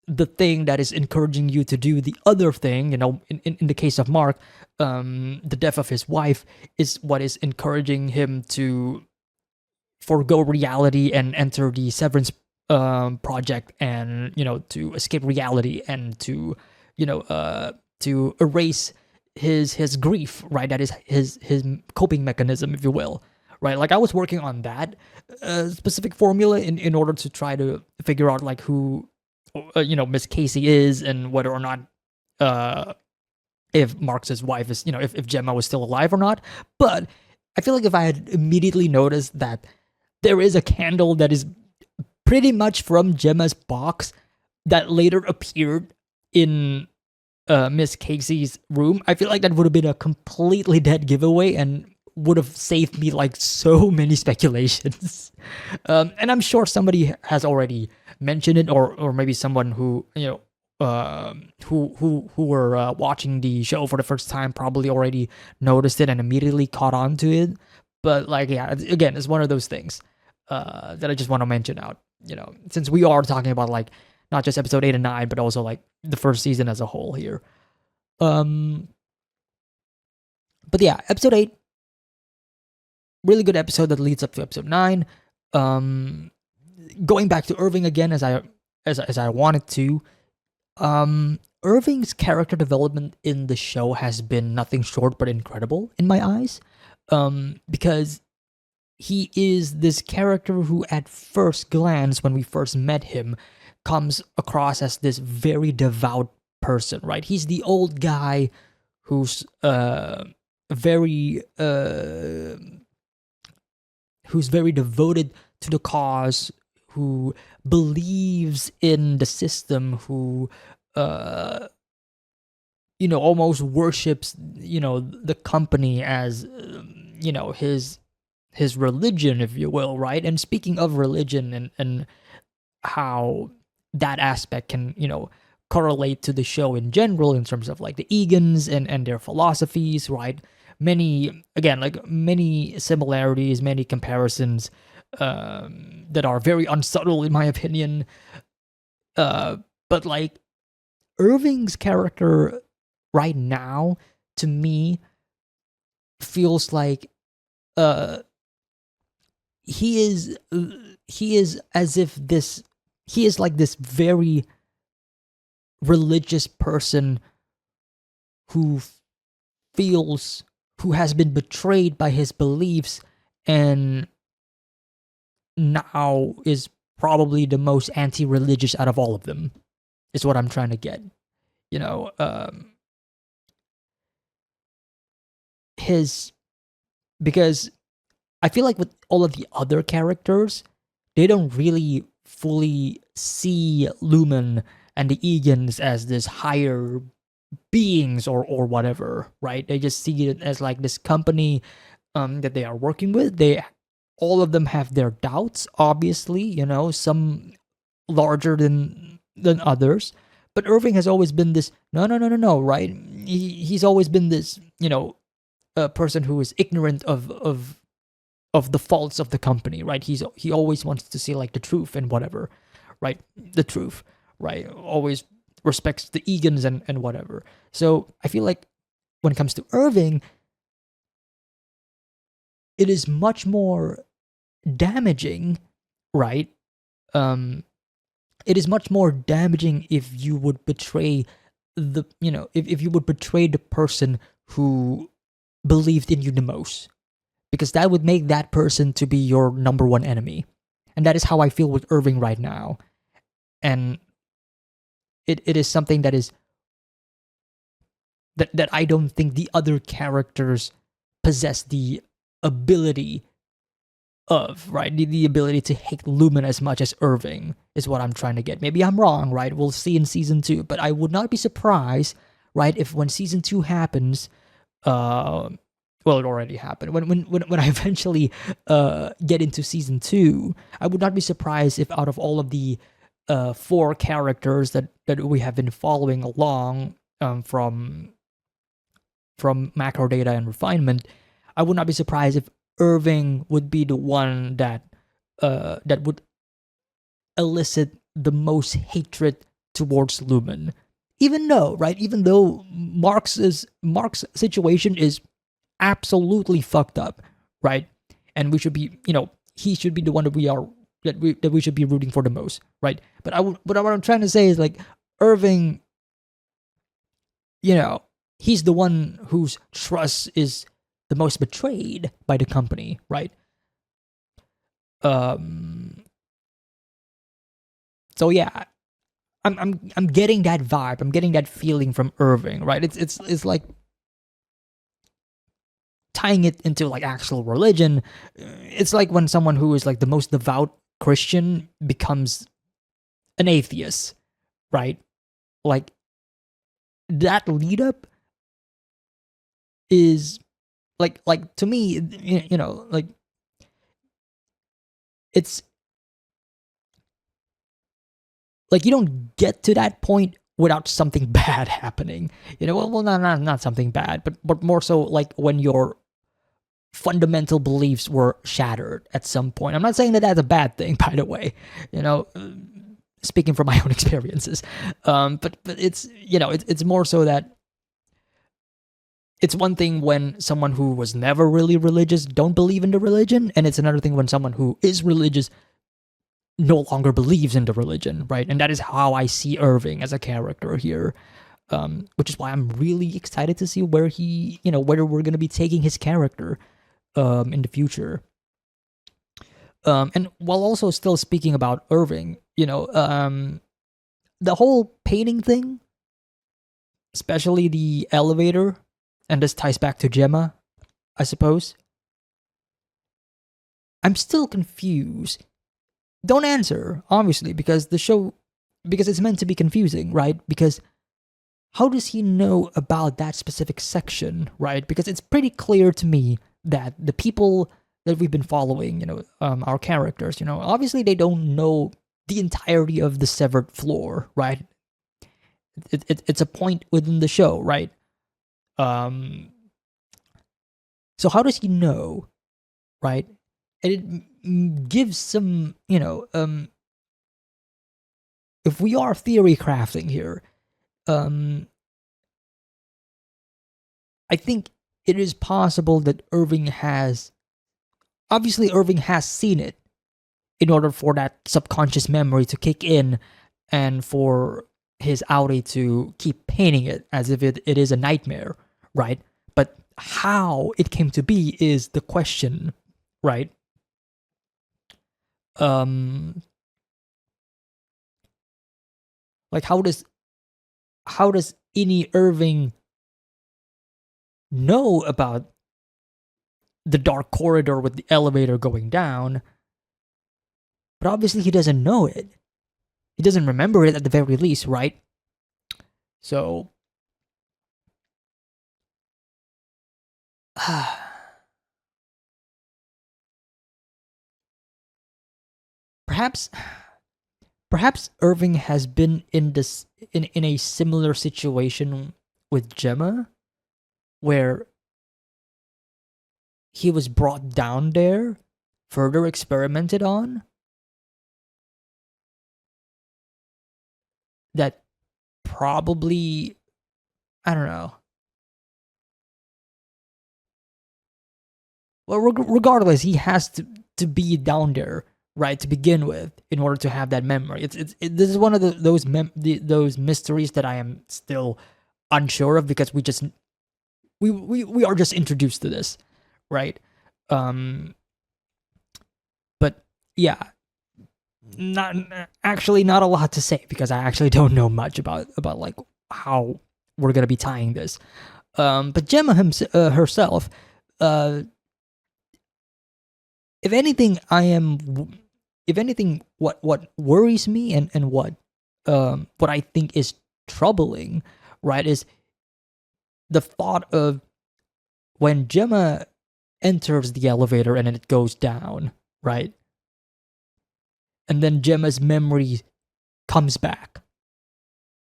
the thing that is encouraging you to do the other thing, in the case of Mark, the death of his wife is what is encouraging him to forgo reality and enter the Severance project, and to escape reality and to to erase his grief, right? That is his coping mechanism, if you will, right? Like, I was working on that specific formula in order to try to figure out like who Miss Casey is, and whether or not if Marx's wife is, if Gemma was still alive or not. But I feel like if I had immediately noticed that there is a candle that is pretty much from Gemma's box that later appeared in Miss Casey's room, I feel like that would have been a completely dead giveaway and would have saved me like so many speculations. And I'm sure somebody has already mentioned it, or maybe someone who who were watching the show for the first time probably already noticed it and immediately caught on to it. But like, yeah, again, it's one of those things that I just want to mention out. since we are talking about like not just episode 8 and 9, but also like the first season as a whole here. But yeah, episode 8, really good episode that leads up to episode 9. Going back to Irving again, as I wanted to. Irving's character development in the show has been nothing short but incredible in my eyes. Because he is this character who, at first glance, when we first met him, comes across as this very devout person, right? He's the old guy who's very devoted to the cause, who believes in the system, who almost worships the company as his religion, if you will, right? And speaking of religion and how that aspect can correlate to the show in general in terms of like the Egans and their philosophies, right? Many similarities, many comparisons that are very unsubtle in my opinion. But like Irving's character right now, to me, feels like he is as if he is like this very religious person who has been betrayed by his beliefs and now is probably the most anti-religious out of all of them, is what I'm trying to get. Because I feel like with all of the other characters, they don't really fully see Lumen and the Egans as this higher beings or whatever, right? They just see it as like this company that they are working with. All of them have their doubts, obviously, some larger than others. But Irving has always been this no, right? He's always been this, a person who is ignorant of the faults of the company, right? He always wants to see like the truth and whatever, right? The truth, right? Always respects the Egans and whatever. So I feel like when it comes to Irving, it is much more damaging, right? It is much more damaging if you would betray if you would betray the person who believed in you the most, because that would make that person to be your number one enemy. And that is how I feel with Irving right now. And it is something that I don't think the other characters possess the ability of, right? The ability to hate Lumen as much as Irving is what I'm trying to get. Maybe I'm wrong, right? We'll see in season 2, but I would not be surprised, right, if when season 2 happens, well, it already happened. When I eventually get into season 2, I would not be surprised if out of all of the 4 characters that we have been following along from macro data and refinement, I would not be surprised if Irving would be the one that would elicit the most hatred towards Lumen. Even though Mark's situation is absolutely fucked up, right? And we should be, he should be the one that we should be rooting for the most, right? But what I'm trying to say is like Irving, he's the one whose trust is the most betrayed by the company, right? So yeah, I'm getting that vibe. I'm getting that feeling from Irving, right? It's like tying it into like actual religion. It's like when someone who is like the most devout Christian becomes an atheist, right? Like that lead up is like to me, like it's like you don't get to that point without something bad happening. Well, not something bad, but more so like when your fundamental beliefs were shattered at some point. I'm not saying that that's a bad thing, by the way, speaking from my own experiences. But it's, it's more so that it's one thing when someone who was never really religious don't believe in the religion, and it's another thing when someone who is religious no longer believes in the religion, right? And that is how I see Irving as a character here, which is why I'm really excited to see where whether we're going to be taking his character in the future. And while also still speaking about Irving, the whole painting thing, especially the elevator, and this ties back to Gemma, I suppose. I'm still confused. Don't answer, obviously, because it's meant to be confusing, right? Because how does he know about that specific section, right? Because it's pretty clear to me that the people that we've been following, our characters, obviously they don't know the entirety of the severed floor, right? It's a point within the show, right? So how does he know, right? And it gives some, if we are theory crafting here, I think it is possible that Irving has seen it in order for that subconscious memory to kick in and for his outie to keep painting it as if it is a nightmare, right? But how it came to be is the question, right? Like how does any Irving know about the dark corridor with the elevator going down? But obviously he doesn't know it. He doesn't remember it at the very least, right? So perhaps Irving has been in a similar situation with Gemma, where he was brought down there, further experimented on, that probably, I don't know. Well, regardless, he has to be down there, right, to begin with, in order to have that memory. This is one of those mysteries that I am still unsure of, because we are just introduced to this, right? But yeah, not a lot to say, because I actually don't know much about like how we're gonna be tying this. But Gemma herself, if anything, what worries me and what I think is troubling, right, is the thought of when Gemma enters the elevator and then it goes down, right? And then Gemma's memory comes back.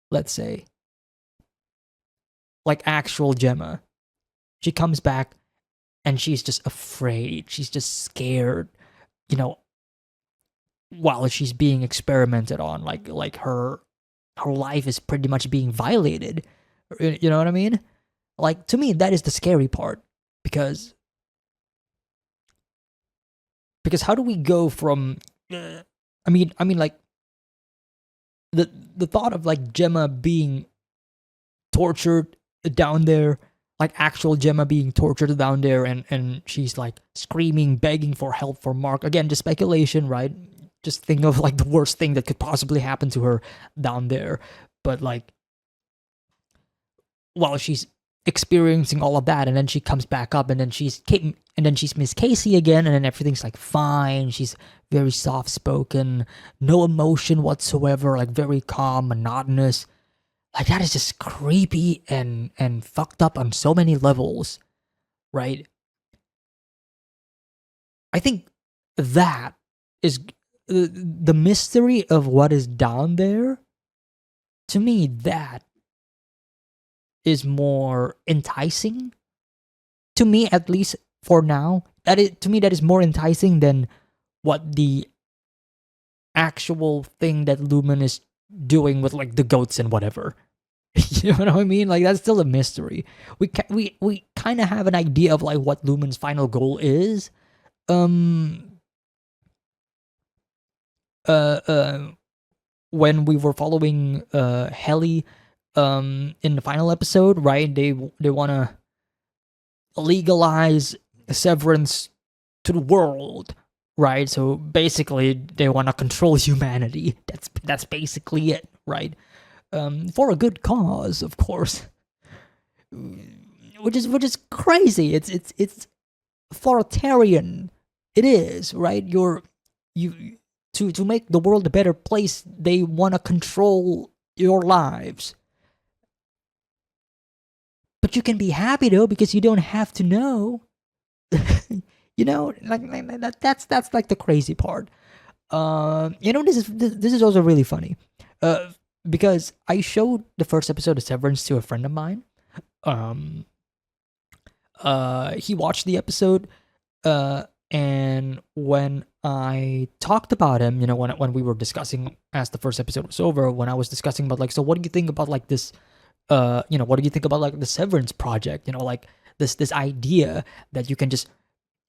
Let's say, like actual Gemma, she comes back and she's just afraid. She's just scared, while she's being experimented on. Like her life is pretty much being violated. You know what I mean? Like, to me, that is the scary part, because how do we go from I mean like the thought of like Gemma being tortured down there, like actual Gemma being tortured down there, and she's like screaming, begging for help for Mark. Again, just speculation, right? Just think of like the worst thing that could possibly happen to her down there. But like, while she's experiencing all of that, and then she comes back up, and then she's Miss Casey again, and then everything's like fine. She's very soft spoken, no emotion whatsoever, like very calm, monotonous. Like, that is just creepy and fucked up on so many levels, right? I think that is the mystery of what is down there. To me, that is more enticing, to me at least, for now. That is, to me, that is more enticing than what the actual thing that Lumen is doing with like the goats and whatever. You know what I mean? Like that's still a mystery. We kind of have an idea of like what Lumen's final goal is. When we were following Helly in the final episode, right? They want to legalize Severance to the world, right? So basically they want to control humanity. That's basically it, right? For a good cause, of course. Which is crazy. It's authoritarian. It is, right? To make the world a better place, they want to control your lives. But you can be happy though because you don't have to know. You know, like that's like the crazy part. You know, this is also really funny. Because I showed the first episode of Severance to a friend of mine. He watched the episode, and when I talked about him, you know, when we were discussing as the first episode was over, when I was discussing about like, so what do you think about like this, you know, what do you think about like the Severance project? You know, like this idea that you can just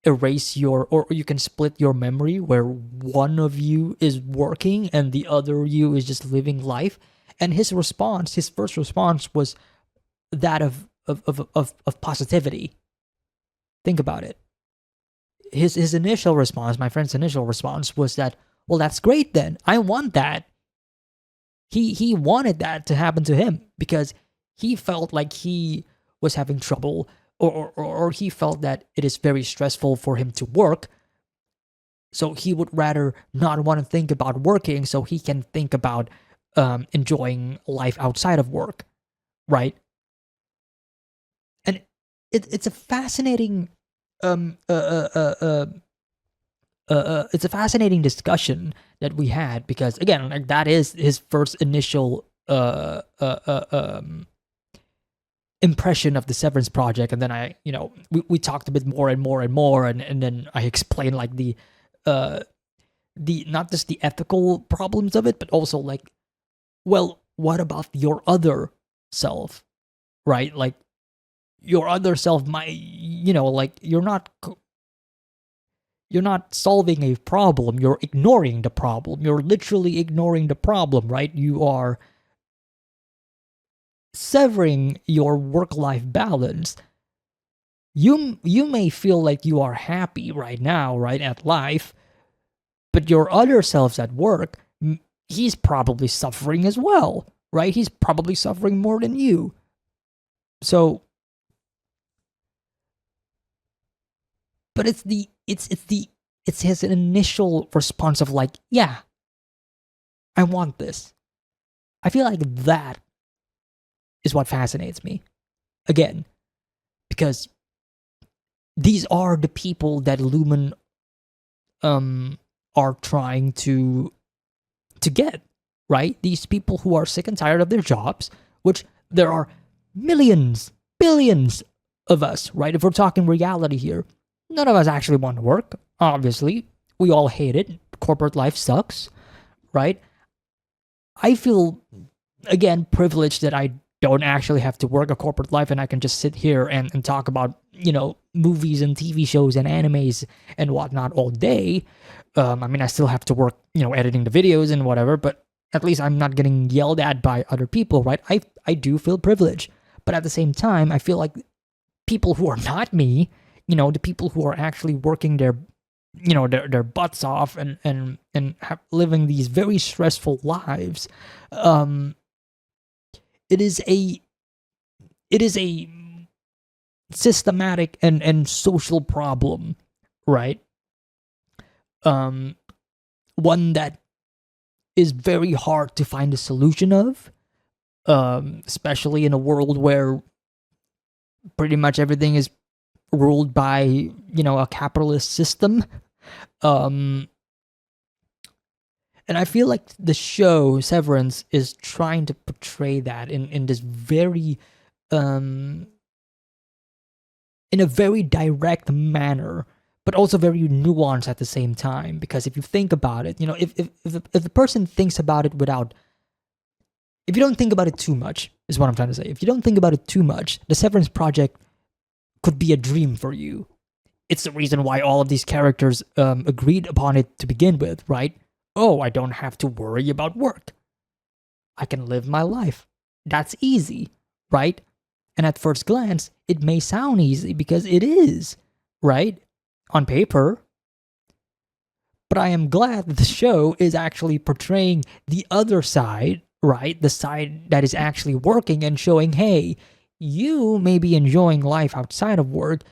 erase or you can split your memory where one of you is working and the other you is just living life. And his first response was that of positivity. Think about it. His initial response, my friend's initial response was that, well, that's great then. I want that. He wanted that to happen to him because he felt like he was having trouble or he felt that it is very stressful for him to work. So he would rather not want to think about working so he can think about enjoying life outside of work, right? And it's a fascinating it's a fascinating discussion that we had because again, like that is his first initial impression of the Severance project, and then I, you know, we talked a bit more and more and more, and then I explained like the not just the ethical problems of it, but also like, well, what about your other self, right? Like your other self might, you know, like you're not solving a problem, you're ignoring the problem. You're literally ignoring the problem, right? You are severing your work-life balance. You may feel like you are happy right now, right, at life, but your other selves at work, he's probably suffering as well, right? He's probably suffering more than you. So, but it's his initial response of like, yeah, I want this. I feel like that is what fascinates me. Again, because these are the people that Lumen are trying to get, right? These people who are sick and tired of their jobs, which there are millions, billions of us, right? If we're talking reality here, none of us actually want to work, obviously. We all hate it. Corporate life sucks, right? I feel, again, privileged that I don't actually have to work a corporate life and I can just sit here and talk about, you know, movies and TV shows and animes and whatnot all day. I mean, I still have to work, you know, editing the videos and whatever, but at least I'm not getting yelled at by other people, right? I do feel privileged. But at the same time, I feel like people who are not me, you know, the people who are actually working their, you know, their butts off and living these very stressful lives, it is a systematic and social problem, right? One that is very hard to find a solution of, especially in a world where pretty much everything is ruled by, you know, a capitalist system. And I feel like the show Severance is trying to portray that in this very in a very direct manner, but also very nuanced at the same time. Because if you think about it, if the person thinks about it without, if you don't think about it too much, is what I'm trying to say. If you don't think about it too much, the Severance project could be a dream for you. It's the reason why all of these characters agreed upon it to begin with, right? Oh, I don't have to worry about work. I can live my life. That's easy, right? And at first glance, it may sound easy because it is, right? On paper. But I am glad that the show is actually portraying the other side, right? The side that is actually working and showing, hey, you may be enjoying life outside of work,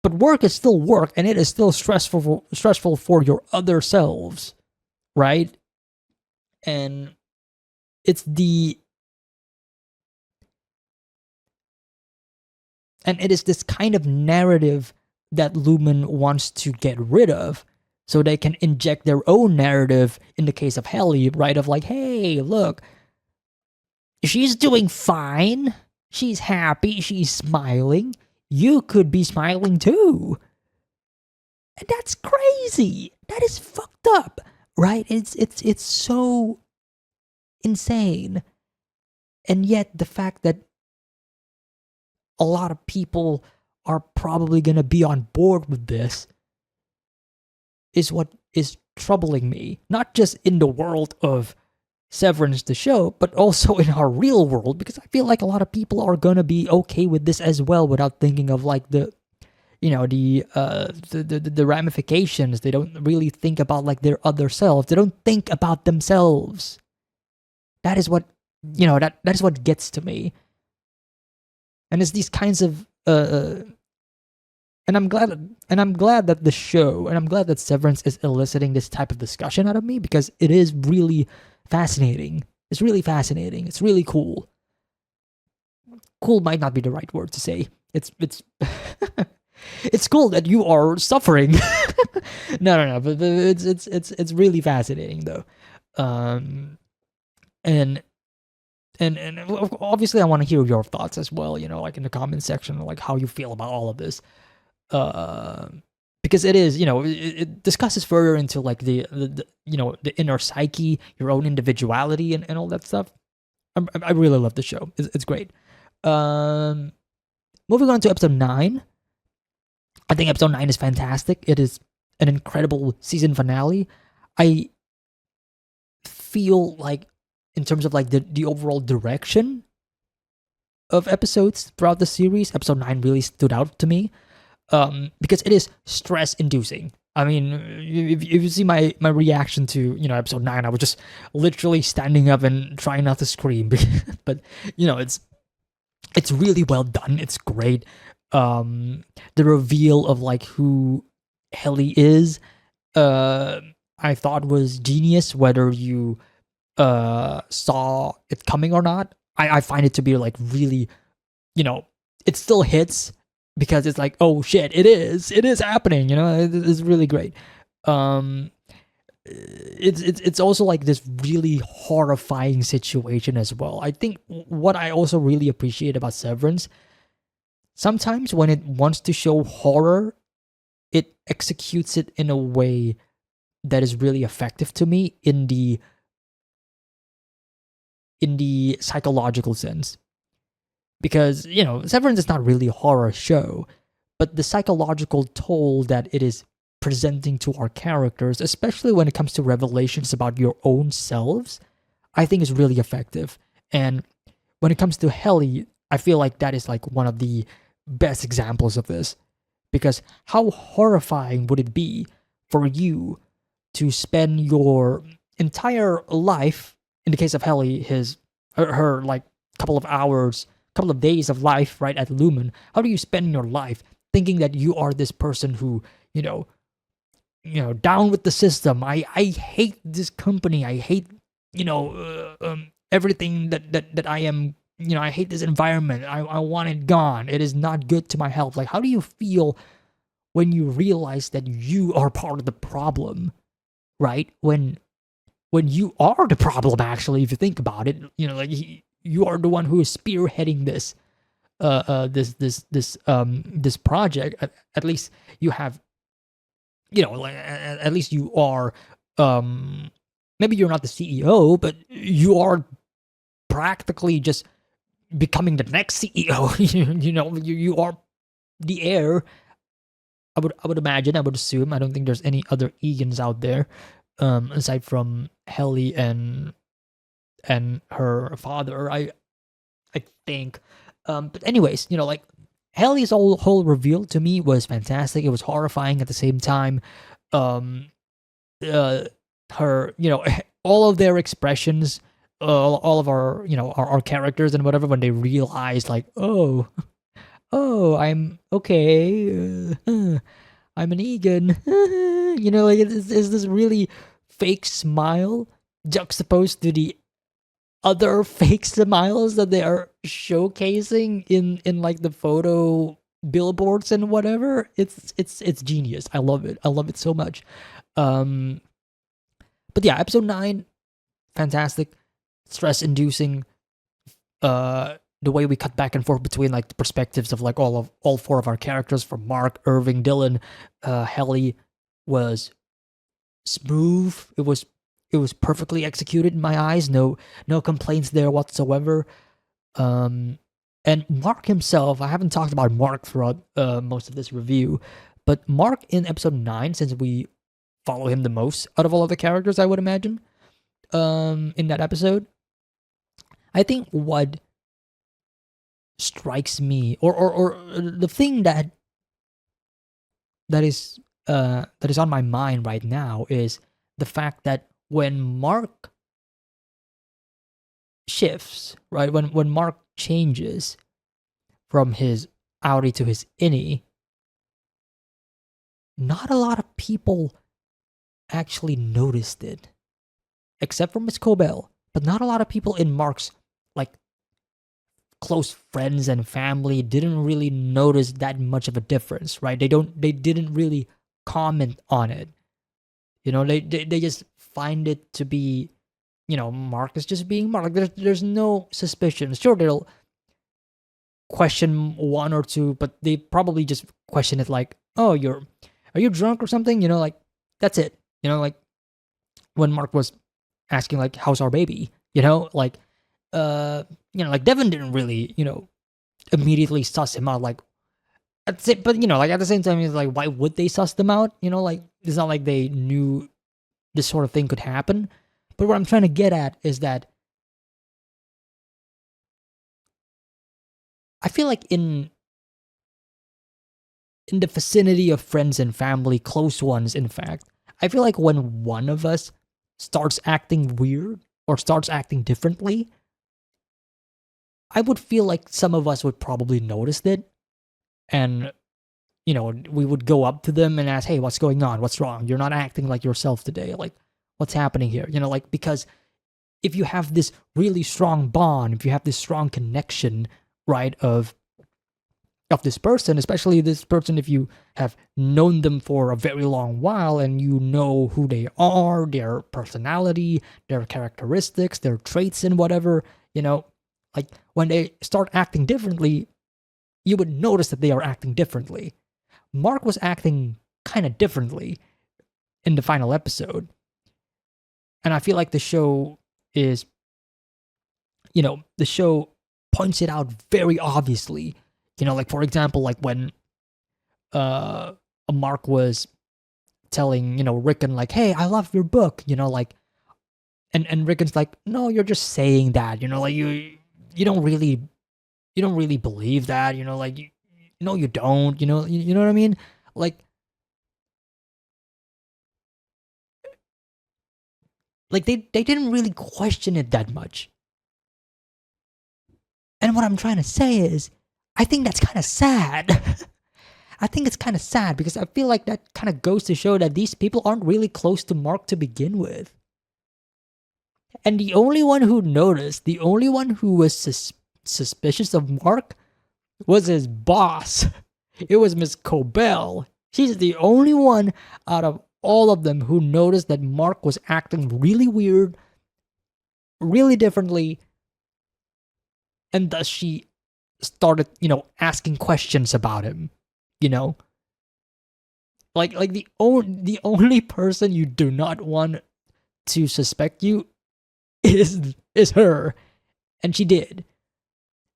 but work is still work and it is still stressful for your other selves, right? And it's and it is this kind of narrative that Lumen wants to get rid of so they can inject their own narrative in the case of Helly, right? Of like, hey, look, she's doing fine. She's happy. She's smiling. You could be smiling too. And that's crazy. That is fucked up, right? It's so insane. And yet the fact that a lot of people are probably going to be on board with this is what is troubling me. Not just in the world of Severance the show, but also in our real world, because I feel like a lot of people are going to be okay with this as well without thinking of like the ramifications. They don't really think about like their other selves. They don't think about themselves. That is what, that is what gets to me. And it's these kinds of and I'm glad that the show, and I'm glad that Severance is eliciting this type of discussion out of me, because it is really fascinating. It's really fascinating. It's really cool. Cool might not be the right word to say. It's it's cool that you are suffering. No, but it's really fascinating though. And obviously I want to hear your thoughts as well, like in the comment section, like how you feel about all of this. Because it is, it discusses further into like the inner psyche, your own individuality, and all that stuff. I really love the show. It's great. Moving on to episode 9. I think episode 9 is fantastic. It is an incredible season finale. I feel like, in terms of like the overall direction of episodes throughout the series, episode 9 really stood out to me. Because it is stress inducing. I mean, if you see my reaction to, episode 9, I was just literally standing up and trying not to scream. But, it's really well done. It's great. The reveal of like who Helly is, I thought was genius, whether you saw it coming or not. I find it to be like really, it still hits, because it's like, oh shit, it is happening, it's really great. It's also like this really horrifying situation as well. I think what I also really appreciate about Severance, sometimes when it wants to show horror, it executes it in a way that is really effective to me in the psychological sense. Because, Severance is not really a horror show, but the psychological toll that it is presenting to our characters, especially when it comes to revelations about your own selves, I think is really effective. And when it comes to Helly, I feel like that is like one of the best examples of this. Because how horrifying would it be for you to spend your entire life, in the case of Helly, her like couple of days of life, right, at Lumen. How do you spend your life thinking that you are this person who, down with the system. I hate this company. I hate, everything that I am, I hate this environment. I want it gone. It is not good to my health. Like, how do you feel when you realize that you are part of the problem, right? When you are the problem, actually, if you think about it, like you are the one who is spearheading this. this project, at least you have, like at least you are, maybe you're not the CEO, but you are practically just becoming the next CEO. You are the heir. I would imagine, I would assume. I don't think there's any other Egans out there, aside from Helly and her father. I think. But anyways, like Helly's whole reveal to me was fantastic. It was horrifying at the same time. Um, her, all of their expressions, all of our, our characters and whatever, when they realize like, oh, I'm okay. I'm an Egan. Like it's this really fake smile juxtaposed to the other fake smiles that they are showcasing in like the photo billboards and whatever. It's genius. I love it. I love it so much. But yeah, episode 9, fantastic, stress inducing. The way we cut back and forth between like the perspectives of like all 4 of our characters, from Mark, Irving, Dylan, Helly, was smooth. It was perfectly executed in my eyes. No complaints there whatsoever. And Mark himself, I haven't talked about Mark throughout most of this review, but Mark in episode 9, since we follow him the most out of all of the characters, I would imagine, in that episode, I think what strikes me, or the thing that is on my mind right now, is the fact that when Mark shifts, right, when Mark changes from his outie to his innie, not a lot of people actually noticed it, except for Miss Cobell. But not a lot of people in Mark's like close friends and family didn't really notice that much of a difference, right? They didn't really comment on it. They just find it to be, Mark is just being Mark. Like there's no suspicion. Sure, they'll question 1 or 2, but they probably just question it like, oh, are you drunk or something? Like that's it. Like when Mark was asking like, how's our baby? Like like Devin didn't really, immediately suss him out. Like that's it. But like at the same time, it's like, why would they suss them out? Like it's not like they knew this sort of thing could happen. But what I'm trying to get at is that I feel like in the vicinity of friends and family, close ones, in fact, I feel like when one of us starts acting weird or starts acting differently, I would feel like some of us would probably notice it. And, we would go up to them and ask, hey, what's going on? What's wrong? You're not acting like yourself today. Like, what's happening here? Like, because if you have this really strong bond, if you have this strong connection, right, of this person, especially this person, if you have known them for a very long while and you know who they are, their personality, their characteristics, their traits and whatever, like when they start acting differently, you would notice that they are acting differently. Mark was acting kind of differently in the final episode. And I feel like the show is, the show points it out very obviously. Like for example, like when Mark was telling, Rickon like, hey, I love your book, like, and Rickon's like, no, you're just saying that, like you don't really believe that, like no, you don't, you know what I mean? Like they didn't really question it that much. And what I'm trying to say is, I think that's kind of sad. I think it's kind of sad because I feel like that kind of goes to show that these people aren't really close to Mark to begin with. And the only one who noticed, the only one who was suspicious of Mark was his boss. It was Miss Cobell. She's the only one out of all of them who noticed that Mark was acting really weird, really differently, and thus she started, asking questions about him, you know? Like the only person you do not want to suspect you is her, and she did.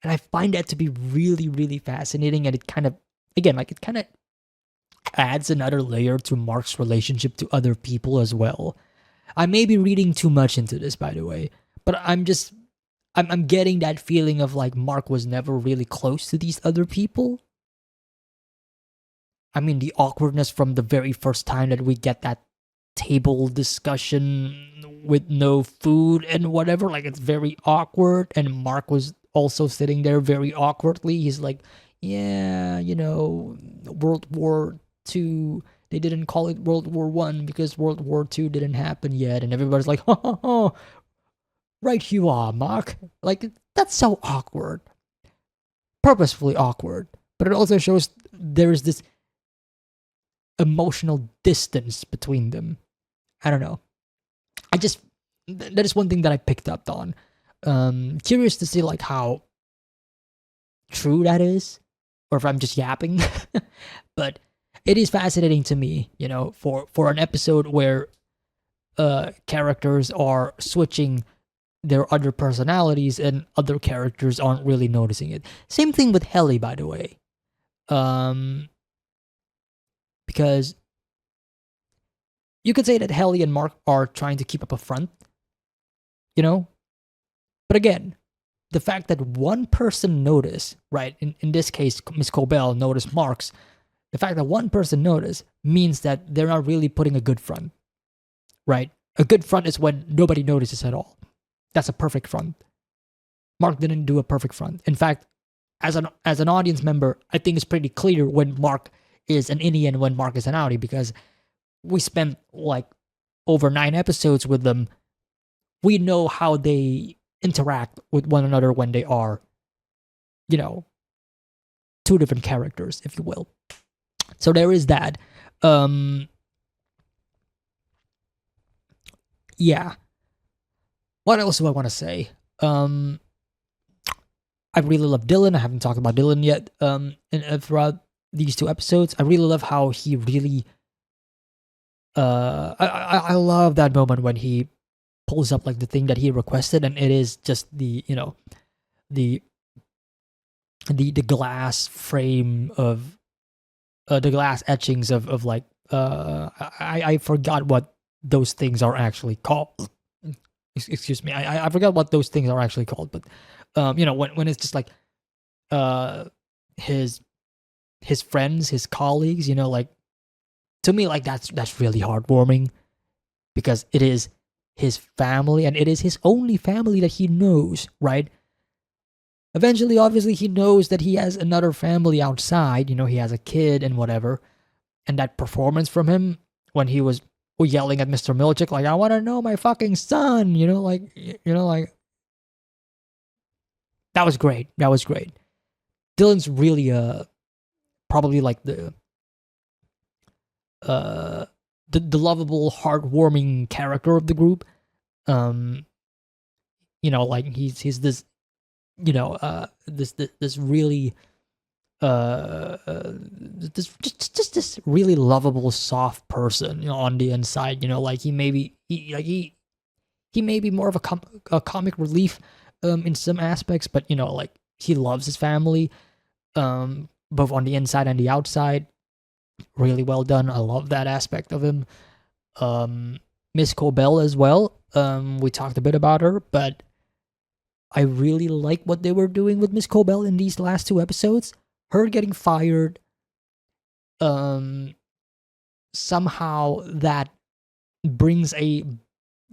And I find that to be really, really fascinating, and it kind of, again, like, it kind of adds another layer to Mark's relationship to other people as well. I may be reading too much into this, by the way, but I'm getting that feeling of like Mark was never really close to these other people. I mean, the awkwardness from the very first time that we get that table discussion with no food and whatever, like, it's very awkward, and Mark was also sitting there very awkwardly. He's like, yeah, World War II, they didn't call it World War One because World War II didn't happen yet, and everybody's like, oh, right you are, Mark. Like, that's so awkward. Purposefully awkward. But it also shows there's this emotional distance between them. I don't know. That is one thing that I picked up on. Curious to see like how true that is, or if I'm just yapping. But it is fascinating to me, for an episode where characters are switching their other personalities and other characters aren't really noticing it. Same thing with Helly, by the way. Because you could say that Helly and Mark are trying to keep up a front, But again, the fact that one person noticed, right, in this case, Miss Cobell noticed Mark's, the fact that one person noticed means that they're not really putting a good front, right? A good front is when nobody notices at all. That's a perfect front. Mark didn't do a perfect front. In fact, as an audience member, I think it's pretty clear when Mark is an innie and when Mark is an outie, because we spent like over 9 episodes with them. We know how they interact with one another when they are, two different characters, if you will. So there is that. Yeah. What else do I want to say? I really love Dylan. I haven't talked about Dylan yet. Throughout these 2 episodes, I really love how he really. I love that moment when he pulls up like the thing that he requested, and it is just the glass frame of the glass etchings of like I forgot what those things are actually called. Excuse me, I forgot what those things are actually called, but when it's just like his friends, his colleagues, like, to me, like, that's really heartwarming, because it is his family, and it is his only family that he knows, right? Eventually, obviously, he knows that he has another family outside, he has a kid and whatever, and that performance from him when he was yelling at Mr. Milchick, like, I want to know my fucking son, like, that was great. That was great. Dylan's really, probably like the lovable, heartwarming character of the group. Like, he's this, this really, this really lovable, soft person, on the inside. Like, he may be more of a comic relief, in some aspects, but like, he loves his family, both on the inside and the outside. Really well done. I love that aspect of him. Miss Cobell as well. We talked a bit about her, but I really like what they were doing with Miss Cobell in these last 2 episodes. Her getting fired, somehow that brings a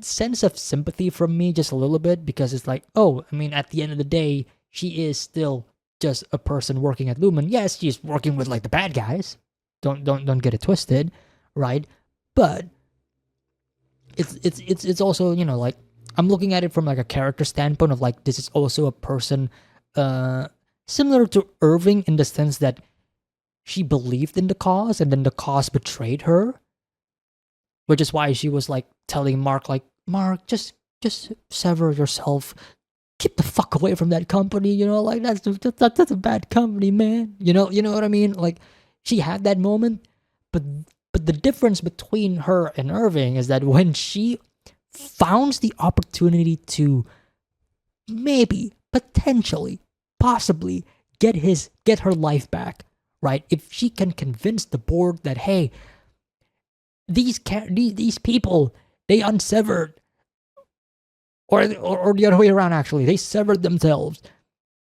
sense of sympathy from me, just a little bit, because it's like, oh, I mean, at the end of the day, she is still just a person working at Lumen. Yes, she's working with like the bad guys. Don't get it twisted, right? But it's also, like, I'm looking at it from like a character standpoint of like, this is also a person similar to Irving, in the sense that she believed in the cause, and then the cause betrayed her, which is why she was like telling Mark, like, Mark, just sever yourself, keep the fuck away from that company, you know, like that's a bad company, man. You know what I mean? Like she had that moment, but the difference between her and Irving is that when she found the opportunity to maybe, potentially, possibly get her life back, right? If she can convince the board that, hey, these people, they unsevered, or the other way around, actually, they severed themselves.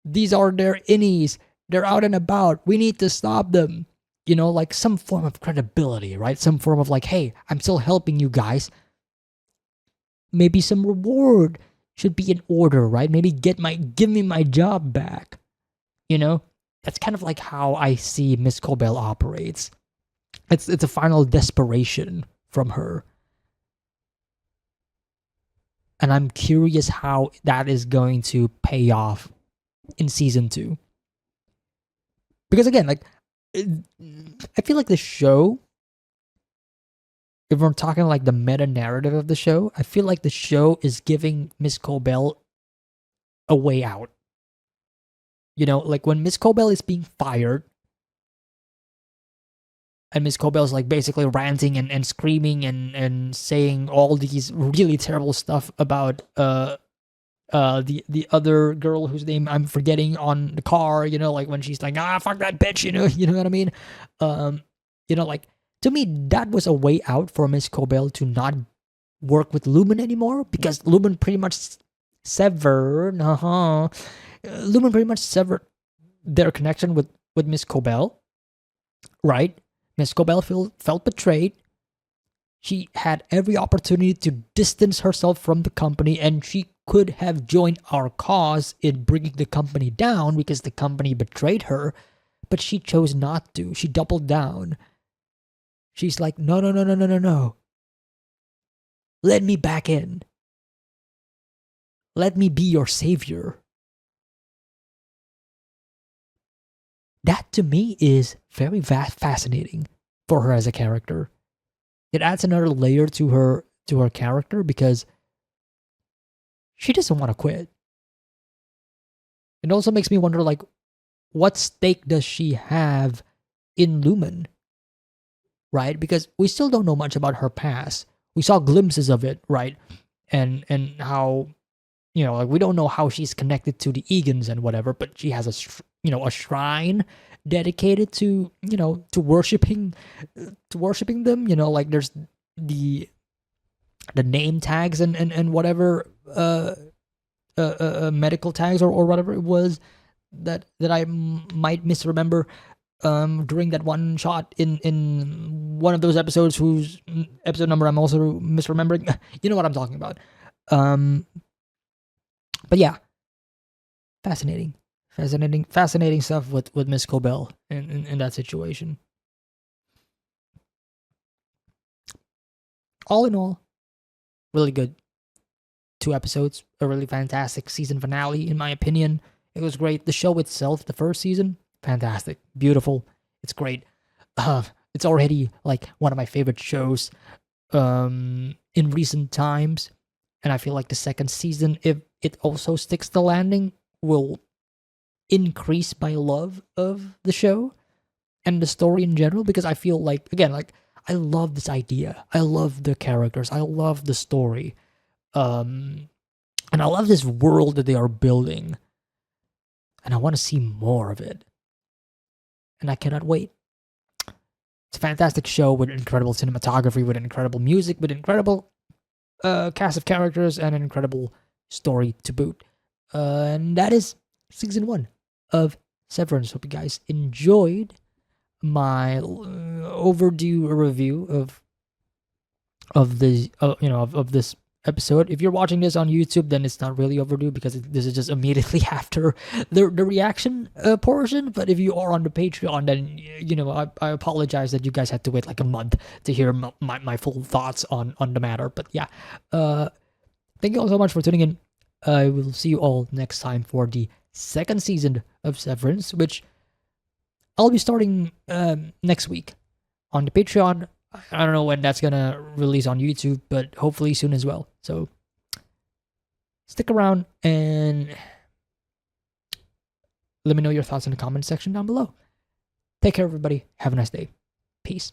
These are their innies. They're out and about. We need to stop them. You know, like some form of credibility, right? Some form of like, hey, I'm still helping you guys. Maybe some reward should be in order, right? Maybe give me my job back. You know, that's kind of like how I see Miss Cobell operates. It's a final desperation from her. And I'm curious how that is going to pay off in season 2. Because again, like, I feel like the show, if we're talking like the meta narrative of the show, I feel like the show is giving Miss Cobell a way out. You know, like when Miss Cobell is being fired, and Miss Cobell's like basically ranting and screaming and saying all these really terrible stuff about the other girl whose name I'm forgetting on the car, you know, like when she's like, fuck that bitch, you know what I mean? You know, like, to me, that was a way out for Miss Cobell to not work with Lumen anymore, because Lumen pretty much severed their connection with Miss Cobell, right? Miss Cobell felt betrayed. She had every opportunity to distance herself from the company, and she could have joined our cause in bringing the company down because the company betrayed her, but she chose not to. She doubled down. She's like, no. Let me back in. Let me be your savior. That to me is very fascinating for her as a character. It adds another layer to her character because she doesn't want to quit. It also makes me wonder, like, what stake does she have in Lumen? Right? Because we still don't know much about her past. We saw glimpses of it, right? And how, you know, like, we don't know how she's connected to the Egans and whatever, but she has a shrine dedicated to, you know, to worshiping them. You know, like there's the name tags and whatever medical tags or whatever it was that I might misremember during that one shot in one of those episodes whose episode number I'm also misremembering. You know what I'm talking about. But yeah, fascinating stuff with Miss Cobell in that situation. All in all, really good 2 episodes, a really fantastic season finale, in my opinion. It was great. The show itself, the first season, fantastic, beautiful. It's great. It's already like one of my favorite shows in recent times, and I feel like the second season, if it also sticks the landing, will increase my love of the show and the story in general, because I feel like, again, like, I love this idea. I love the characters. I love the story. And I love this world that they are building. And I want to see more of it. And I cannot wait. It's a fantastic show with incredible cinematography, with incredible music, with incredible cast of characters, and an incredible story to boot. And that is season 1 of Severance. Hope you guys enjoyed my overdue review of this episode. If you're watching this on YouTube, then it's not really overdue, because this is just immediately after the reaction portion. But if you are on the Patreon, then, you know, I apologize that you guys had to wait like a month to hear my full thoughts on the matter. But yeah, thank you all so much for tuning in. I will see you all next time for the second season of Severance, which I'll be starting next week on the Patreon. I don't know when that's gonna release on YouTube, but hopefully soon as well. So, stick around and let me know your thoughts in the comment section down below. Take care, everybody. Have a nice day. Peace.